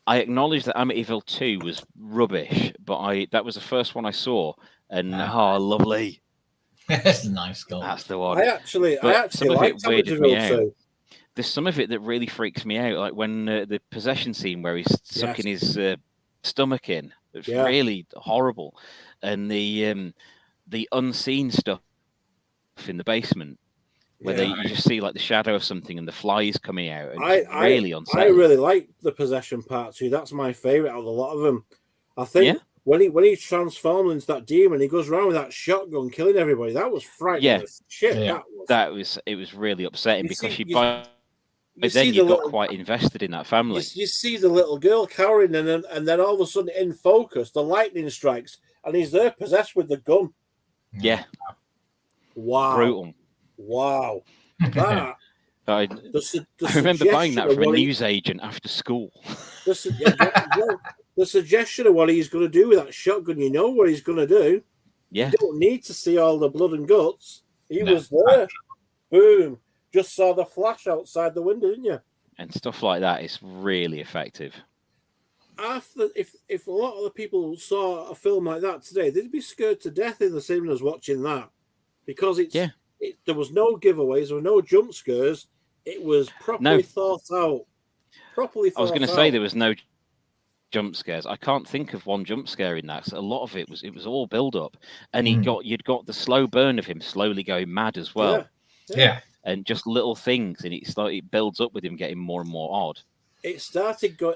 acknowledge that Amityville 2 was rubbish, but that was the first one I saw, and lovely. That's a nice goal. That's the one. I actually some of it weirded me out. Too. There's some of it that really freaks me out, like when the possession scene where he's sucking his stomach in. It's really horrible, and the unseen stuff in the basement where you just see like the shadow of something and the flies coming out. And really unsettling. I really like the possession part too. That's my favorite out of a lot of them. I think. When he transformed into that demon, he goes around with that shotgun killing everybody. That was frightening. Shit, it was really upsetting because you got quite invested in that family. You see the little girl cowering, and then all of a sudden, in focus, the lightning strikes, and he's there possessed with the gun. Yeah. Wow. Brutal. Wow. That. I remember buying that for a newsagent after school. The suggestion of what he's going to do with that shotgun, you know what he's going to do. Yeah. You don't need to see all the blood and guts. He was there. Boom. Just saw the flash outside the window, didn't you? And stuff like that is really effective. If a lot of the people saw a film like that today, they'd be scared to death in the cinemas watching that. Because there was no giveaways, there were no jump scares. It was properly thought out. I was going to say there was no jump scares. I can't think of one jump scare in that. So a lot of it was all build up, and you'd got the slow burn of him slowly going mad as well. Yeah. And just little things, and it builds up with him getting more and more odd. It started going.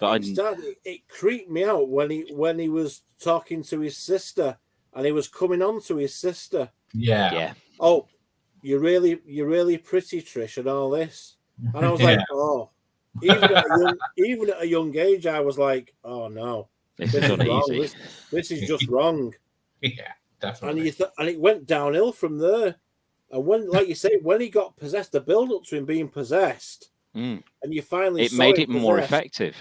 It creeped me out when he was talking to his sister, and he was coming on to his sister. Yeah. Oh, you're really pretty, Trish, and all this, and I was like, oh. Even at a young age, I was like, "Oh no, this is uneasy. This is just wrong." Yeah, definitely. And it went downhill from there. And when, like you say, when he got possessed, the build up to him being possessed, and you finally made it more effective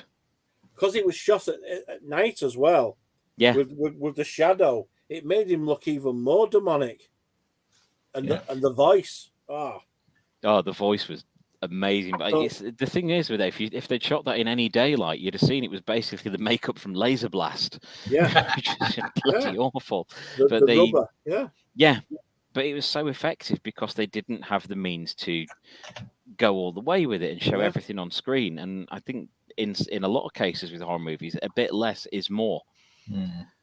because it was shot at night as well. Yeah, with the shadow, it made him look even more demonic. And the voice, the voice was amazing. But the thing is with it, if they'd shot that in any daylight, you'd have seen it was basically the makeup from Laser Blast. Yeah, which is bloody awful. But the rubber, yeah. But it was so effective because they didn't have the means to go all the way with it and show everything on screen. And I think in a lot of cases with horror movies, a bit less is more.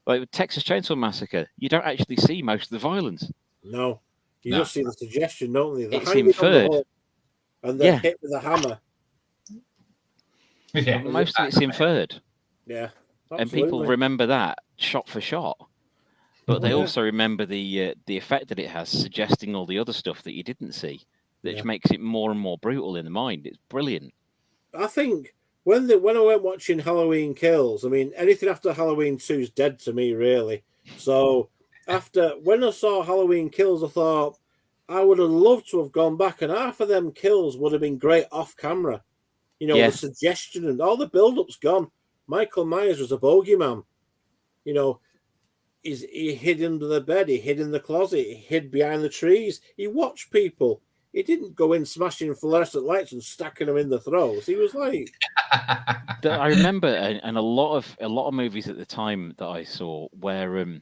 Like with Texas Chainsaw Massacre, you don't actually see most of the violence. No, you just see the suggestion, don't you? It's inferred. And the hit with the hammer. Yeah, most of it's inferred. Yeah, absolutely. And people remember that shot for shot, but they also remember the effect that it has, suggesting all the other stuff that you didn't see, which makes it more and more brutal in the mind. It's brilliant. I think when I went watching Halloween Kills, I mean, anything after Halloween 2 is dead to me, really. So when I saw Halloween Kills, I thought, I would have loved to have gone back, and half of them kills would have been great off camera. You know, the suggestion and all the build-up's gone. Michael Myers was a bogeyman. You know, he hid under the bed, he hid in the closet, he hid behind the trees. He watched people. He didn't go in smashing fluorescent lights and stacking them in the throats. He was like, I remember, and a lot of movies at the time that I saw where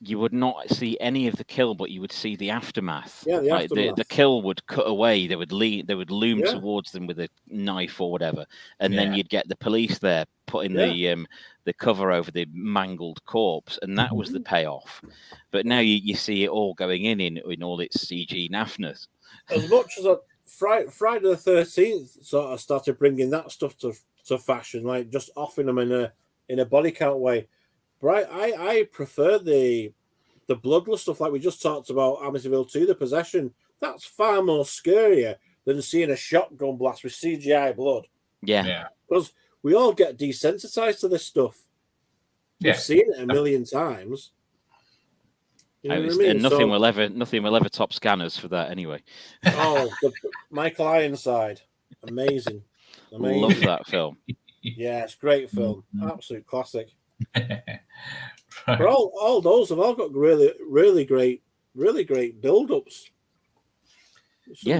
you would not see any of the kill, but you would see the aftermath. Yeah, the aftermath. The kill would cut away. They would loom towards them with a knife or whatever, and then you'd get the police there putting the cover over the mangled corpse, and that was the payoff. But now you see it all going in all its CG naffness. As much as Friday the 13th sort of started bringing that stuff to fashion, like just offing them in a body count way. But I prefer the bloodless stuff like we just talked about, Amityville 2, The Possession. That's far more scarier than seeing a shotgun blast with CGI blood. Yeah. Because we all get desensitized to this stuff. We've seen it a million times. You know what I mean? And nothing will ever top Scanners for that anyway. Oh, the Michael Ironside. Amazing. Love that film. Yeah, it's a great film. Absolute classic. But all those have all got really great build-ups.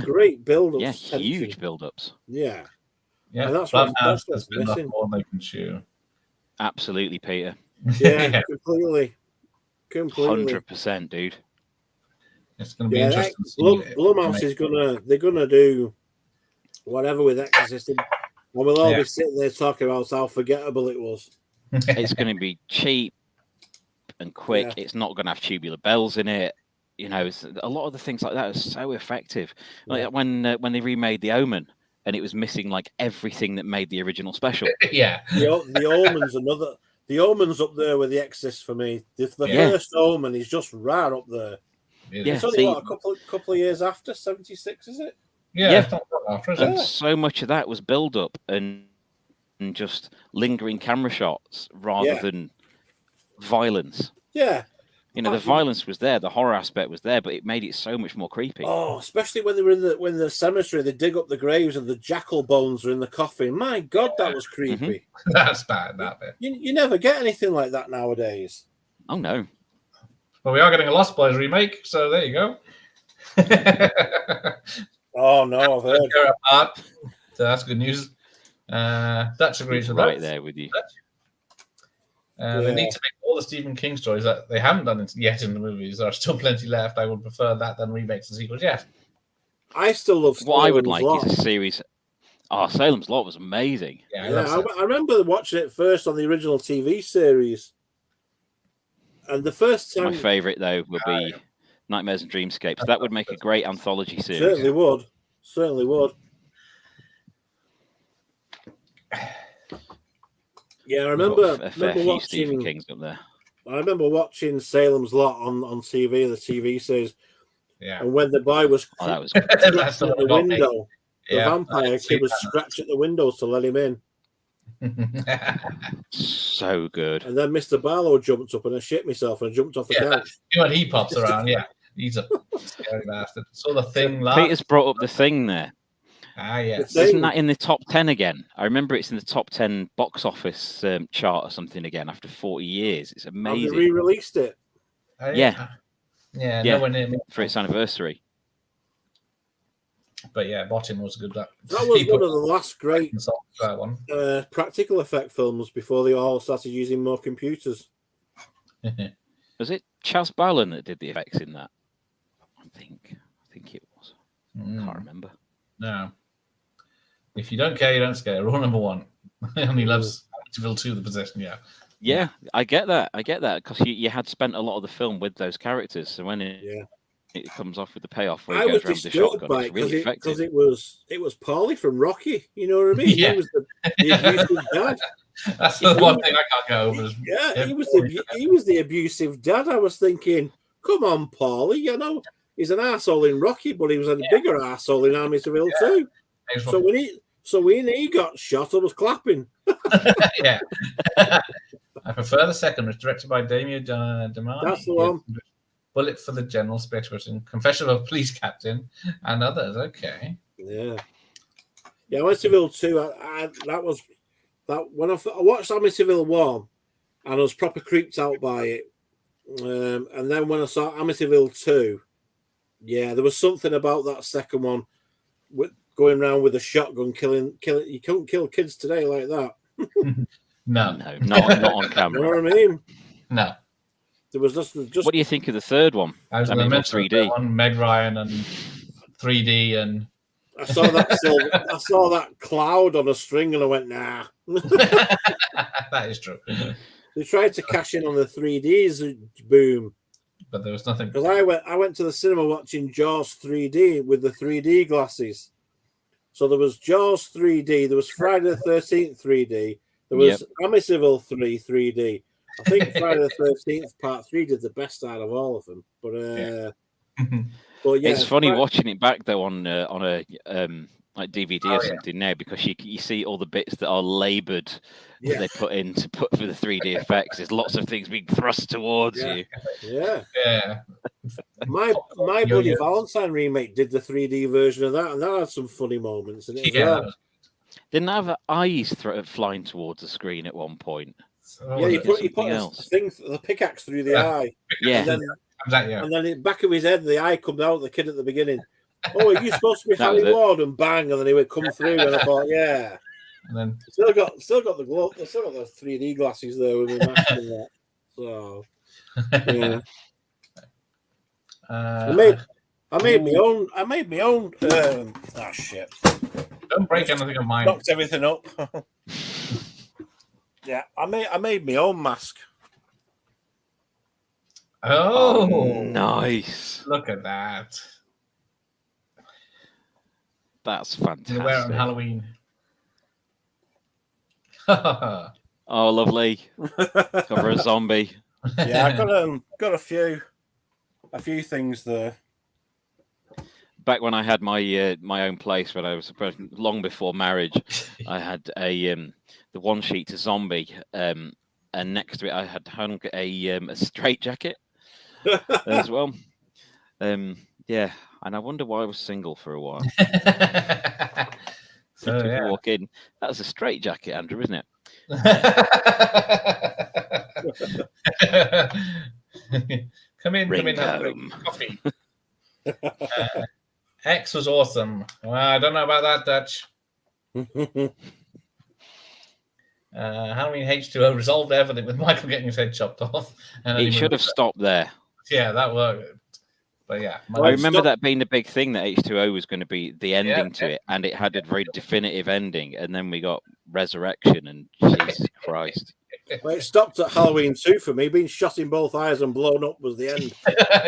Great build-ups. Yeah, huge build-ups. Yeah. Yeah, and that's what's missing. More they can chew. Absolutely, Peter. Yeah, completely. 100%, dude. It's going to be interesting. Blumhouse they're gonna do whatever with Exorcist, and we'll all be sitting there talking about how forgettable it was. It's going to be cheap and quick. It's not going to have tubular bells in it. You know, a lot of the things like that are so effective. Like when they remade The Omen, and it was missing like everything that made the original special. The Omen's another. The Omen's up there with The Exorcist for me. The first Omen is just right up there. It's only a couple of years after 76, is it? Yeah. After, and so much of that was build up and just lingering camera shots rather than violence. Yeah. You know, the violence was there, the horror aspect was there, but it made it so much more creepy. Oh, especially when they were in the cemetery, they dig up the graves and the jackal bones are in the coffin. My God, that was creepy. That's bad, that bit. You never get anything like that nowadays. Oh, no. Well, we are getting a Lost Boys remake, so there you go. Oh, no, I've heard. So that's good news. Dutch agrees with right there with you. They need to make all the Stephen King stories that they haven't done yet in the movies. There are still plenty left. I would prefer that than remakes and sequels. Yes, I still love. What I would like is a series. Oh, Salem's Lot was amazing. I remember watching it first on the original TV series, and the first time. My favourite though would be Nightmares and Dreamscapes. That would make a great anthology series. Certainly would. Yeah, I remember watching Stephen King's up there. I remember watching Salem's Lot on TV, the TV series. Yeah. And when the boy was that was at the window, the vampire kid was scratched at the windows to let him in. So good. And then Mr. Barlow jumped up and I shit myself and I jumped off the couch. When he pops around, he's a scary bastard. So the Thing. Peter's brought up The Thing there. Ah, yes. Isn't that in the top 10 again? I remember it's in the top 10 box office chart or something again after 40 years. It's amazing. Have they re-released it? Yeah. Nowhere near me. For its anniversary. But yeah, Bottom was good. That was one of the last great one. Practical effect films before they all started using more computers. Was it Chas Bolan that did the effects in that? I think it was. Can't remember. No. If you don't care, you don't scare. Rule number one. And he loves Amityville 2, The Possession, Yeah, I get that. Because you had spent a lot of the film with those characters. So when it comes off with the payoff where he goes around the shotgun, it's really effective. Because it was Paulie from Rocky. You know what I mean? Yeah. He was the abusive dad. That's the one thing I can't get over. He was the abusive dad. I was thinking, come on, Paulie, you know. He's an arsehole in Rocky, but he was a bigger arsehole in Amityville too. So when he got shot, I was clapping. Yeah. I prefer the second, which was directed by Damien Damani. That's the one. Bullet for the General, Spectrum, Confession of a Police Captain, and others. Okay. Yeah. Yeah, Amityville 2. When I watched Amityville 1, and I was proper creeped out by it. And then when I saw Amityville 2, yeah, there was something about that second one going around with a shotgun killing. You couldn't kill kids today like that. No, not on camera. You know what I mean? No. There was just. What do you think of the third one? I was going to mention 3D. One, Meg Ryan and 3D, and I saw that cloud on a string, and I went, nah. That is true. They tried to cash in on the 3Ds boom, but there was nothing. Because I went to the cinema watching Jaws 3D with the 3D glasses. So there was Jaws 3D, there was Friday the 13th 3D, there was Amityville 3D. I think Friday the 13th Part 3 did the best out of all of them. But yeah, it's funny watching it back though on a like DVD or something now, because you see all the bits that are laboured that they put in to put for the 3D effects. There's lots of things being thrust towards you. Yeah. My Bloody Valentine remake did the 3D version of that, and that had some funny moments in it. Didn't have eyes flying towards the screen at one point. You put the pickaxe through the eye. Yeah. And then in the back of his head, the eye comes out the kid at the beginning. Oh, are you supposed to be Harry Ward? And bang, and then he would come through, and I thought, yeah. And then still got the glow, still got the 3D glasses there with the mask and that. So yeah. I made my own. Oh shit! Don't break anything of mine. Knocked everything up. Yeah, I made my own mask. Oh, nice! Look at that. That's fantastic. You wear it on Halloween. Oh, lovely. Cover a zombie. Yeah, I got a few things there. Back when I had my my own place, when I was long before marriage, I had the one sheet to zombie, and next to it I had hung a straitjacket as well. Yeah, and I wonder why I was single for a while. So people walk in. That's a straitjacket, Andrew, isn't it? Come in, have a coffee. X was awesome. Well, I don't know about that, Dutch. Halloween H2O resolved everything with Michael getting his head chopped off. And it should have stopped there. Yeah, that worked. But yeah, I remember that being the big thing, that H2O was going to be the ending to it, and it had a very definitive ending. And then we got Resurrection, and Jesus Christ. Well, it stopped at Halloween 2 for me. Being shot in both eyes and blown up was the end.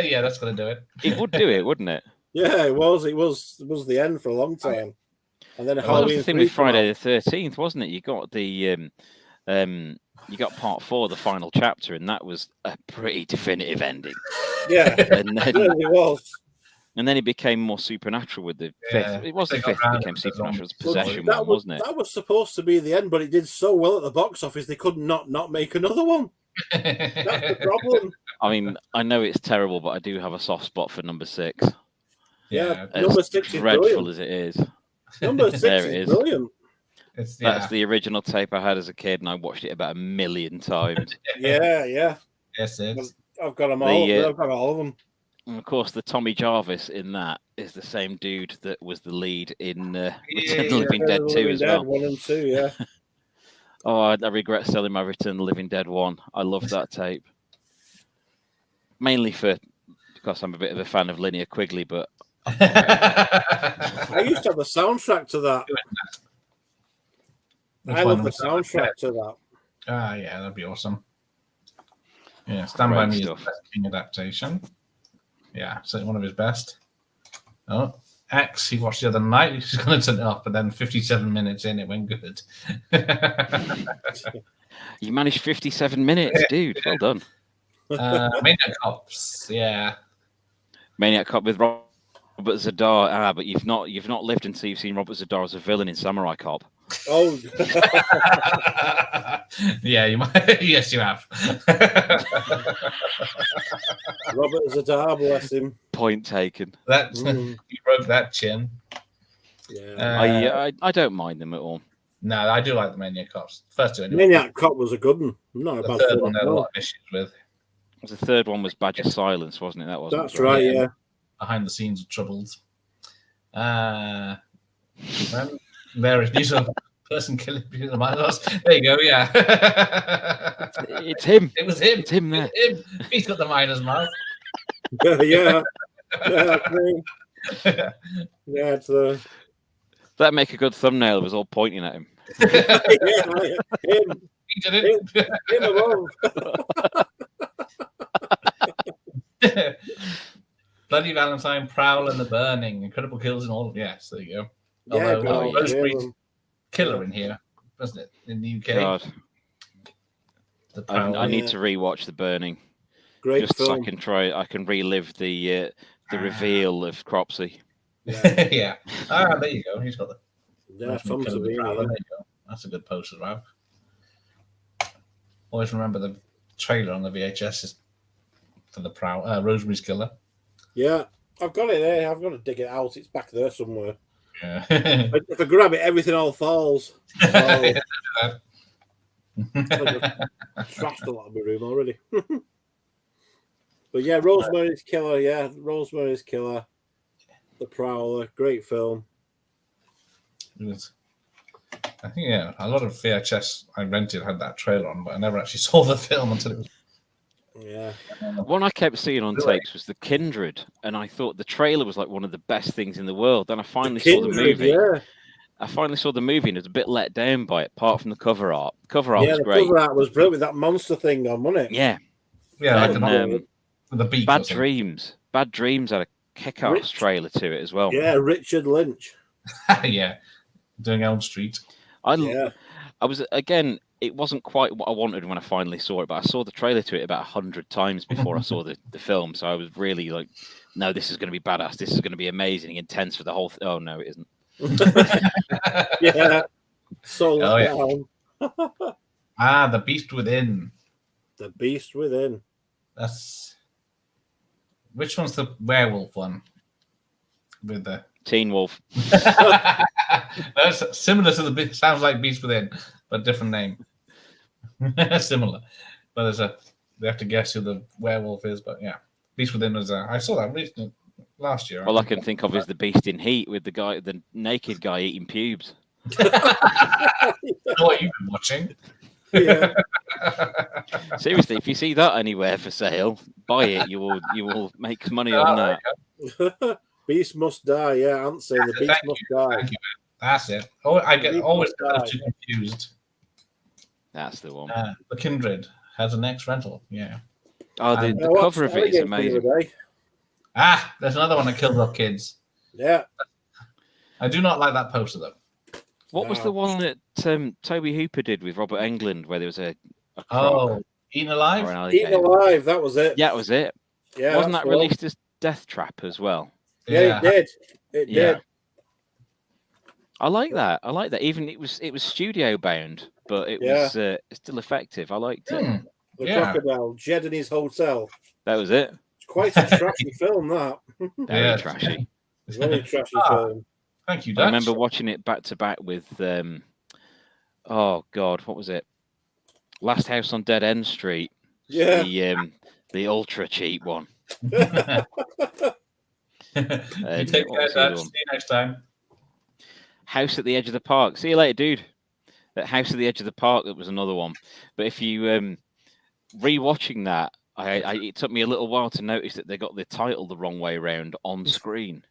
Yeah, that's going to do it. It would do it, wouldn't it? Yeah, it was. It was the end for a long time. And then Halloween. That was the thing with Friday the 13th, wasn't it? You got the you got part 4, the final chapter, and that was a pretty definitive ending. Yeah, and then, it was. And then it became more supernatural with the fifth. It was the fifth that became supernatural. It was possession one, wasn't it? That was supposed to be the end, but it did so well at the box office they could not make another one. That's the problem. I mean, I know it's terrible, but I do have a soft spot for number 6. Yeah, number 6 is dreadful as it is. Number 6 is brilliant. That's the original tape I had as a kid, and I watched it about 1 million times. Yeah. Yes, I've got them all. I've got all of them. And of course, the Tommy Jarvis in that is the same dude that was the lead in Return of the Living Dead 2 as well. 1 and 2, yeah. Oh, I regret selling my Return of the Living Dead 1. I love that tape. Mainly because I'm a bit of a fan of Linnea Quigley, but... I used to have the soundtrack to that. I love the soundtrack to that. Ah, yeah, that'd be awesome. Yeah, Stand By Me is the best King adaptation. Yeah, so one of his best. Oh, X, he watched the other night. He's going to turn it off, but then 57 minutes in, it went good. You managed 57 minutes, dude. Well done. Maniac Cops, yeah. Maniac Cop with Robert Zadar. But you've not lived until you've seen Robert Zadar as a villain in Samurai Cop. Oh, yeah, you might. Yes, you have. Robert Zadar, bless him. Point taken. You broke that chin. Yeah. I don't mind them at all. No, I do like the Maniac Cops. First two, anyway. Maniac Cop was a good one. Not a The bad third film. one, they had a lot of issues with. The third one was Badge of Silence, wasn't it? That wasn't. That's right. Yeah. Behind the scenes troubles. There is these are person killing people in my house. There you go. Yeah. It's him. It was him. It's him there. It's him. He's got the miner's mouth. Yeah. Yeah, it's the. That'd make a good thumbnail. It was all pointing at him. Him. He did it. Him alone. Bloody Valentine, Prowl and the Burning, Incredible Kills and all. Yes, there you go. Yeah, Rosemary's Killer in here, wasn't it? In the UK. God. I need to rewatch The Burning. Great just film. So I can relive the reveal of Cropsey. Yeah. Yeah. There you go. He's got the. Yeah, There you go. That's a good poster, Rob. Always remember the trailer on the VHS for the Prowl, Rosemary's Killer. Yeah, I've got it there. I've got to dig it out. It's back there somewhere. Yeah. If I grab it, everything all falls. So, I trashed a lot of my room already. But yeah, Rosemary's Killer. Yeah, Rosemary's Killer. The Prowler. Great film. I think, yeah, a lot of VHS I rented had that trailer on, but I never actually saw the film until it was. Yeah. One I kept seeing on tapes was The Kindred, and I thought the trailer was like one of the best things in the world. Then I finally saw the movie. Yeah. I finally saw the movie and I was a bit let down by it, apart from the cover art. The cover art was great. The cover art was brilliant with that monster thing on, wasn't it? Yeah. Yeah, and, the beak. Bad Dreams. Bad Dreams had a kick-ass trailer to it as well. Yeah, Richard Lynch. Yeah. Doing Elm Street. I was, again, it wasn't quite what I wanted when I finally saw it, but I saw the trailer to it about 100 times before I saw the film. So I was really like, no, this is going to be badass. This is going to be amazing, intense for the whole thing. Oh, no, it isn't. Yeah. So The Beast Within. The Beast Within. Which one's the werewolf one? With the Teen Wolf. That's similar to the sounds like Beast Within, but different name. Similar, but they have to guess who the werewolf is. But yeah, Beast Within was I saw that recently last year. All I can think of is the Beast in Heat with the naked guy eating pubes. I know what you've been watching. Yeah. Seriously, if you see that anywhere for sale, buy it. You will make money on that. Beast Must Die. Yeah, I'm saying the Beast Must Die. Thank you. That's it. I get always too confused. That's the one. The Kindred has an X rental. Yeah. Oh, the cover of it is amazing. There's another one that kills off kids. Yeah. I do not like that poster though. What was the one that Toby Hooper did with Robert Englund, where there was a Eaten Alive? Eaten Alive, that was it. Yeah, that was it. Yeah, wasn't that released as Death Trap as well? Yeah, it did. It did. I like that. Even it was studio bound, but it was still effective. I liked it. The Crocodile, Jed in his hotel. That was it. It's quite a trashy film, that. Very trashy. Very trashy film. Thank you, Dutch. I remember watching it back to back with oh God, what was it? Last House on Dead End Street. Yeah. The ultra cheap one. You take care, Dutch. See you next time. House at the Edge of the Park. See you later, dude. That House at the Edge of the Park, that was another one. But if you rewatching that, it took me a little while to notice that they got the title the wrong way around on screen.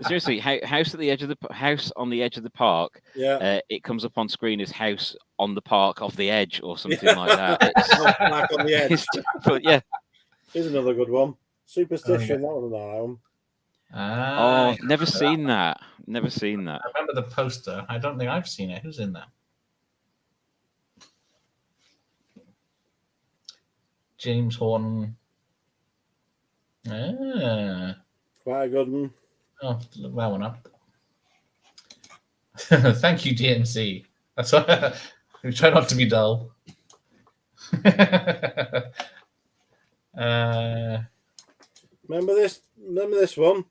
Seriously, House at the Edge of the House on the Edge of the Park. Yeah. It comes up on screen as House on the Park of the Edge or something like that. Back on the Edge. But yeah, here's another good one. Superstition. That was another one. Never seen that. Never seen that. I remember the poster. I don't think I've seen it. Who's in that? James Horton. Quite a good one. Oh, look that one up. Thank you, DMC. That's why we try not to be dull. Remember this one?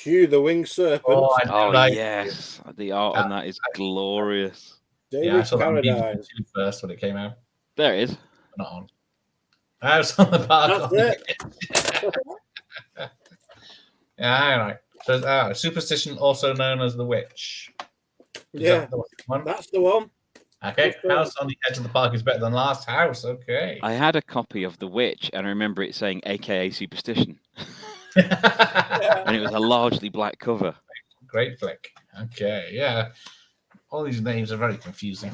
Hugh the Winged Serpent. Oh yes, the art on that is glorious. David I saw Carradine. that on BBC first when it came out. There it is. Not on. House on the Park. That's it. Yeah, all right. So, superstition, also known as the witch. That's the one. Okay, house on the edge of the park is better than last house. Okay. I had a copy of The Witch, and I remember it saying AKA Superstition. And it was a largely black cover. Great flick. Okay, yeah. All these names are very confusing.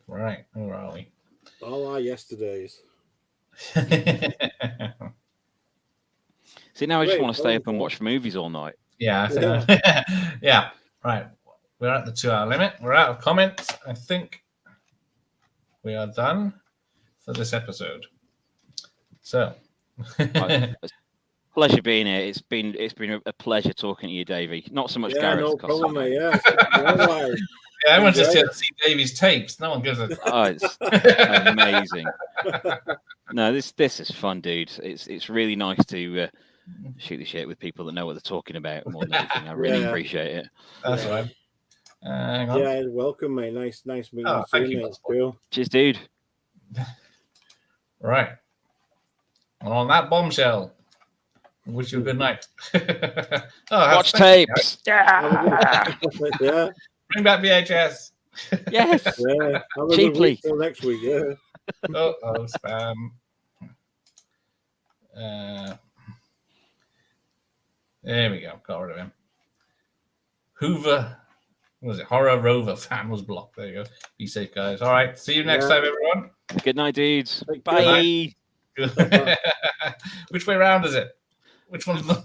Right, where are we? All our yesterdays. See, now I just want to stay up and watch movies all night. Yeah. Yeah. Right. We're at the 2-hour limit. We're out of comments. I think we are done for this episode. So, pleasure being here. It's been a pleasure talking to you, Davey. Not so much Gareth. No problem, mate. Yeah. I want to see Davey's tapes. No one gives a. Oh, it's amazing. No, this is fun, dude. It's really nice to shoot the shit with people that know what they're talking about more than anything. I really appreciate it. That's right. Hang on. Yeah, welcome, mate. Nice meeting you. Thank you. Cool. Cheers, dude. Right. Well, on that bombshell, wish you a good night. Watch tapes. Yeah. Bring back VHS. Yes. Yeah. Cheaply. Till next week. Yeah. Spam. There we go. Got rid of him. Hoover. What was it? Horror Rover fan was blocked. There you go. Be safe, guys. All right. See you next time, everyone. Good night, dudes. Bye. Which way around is it? Which one's the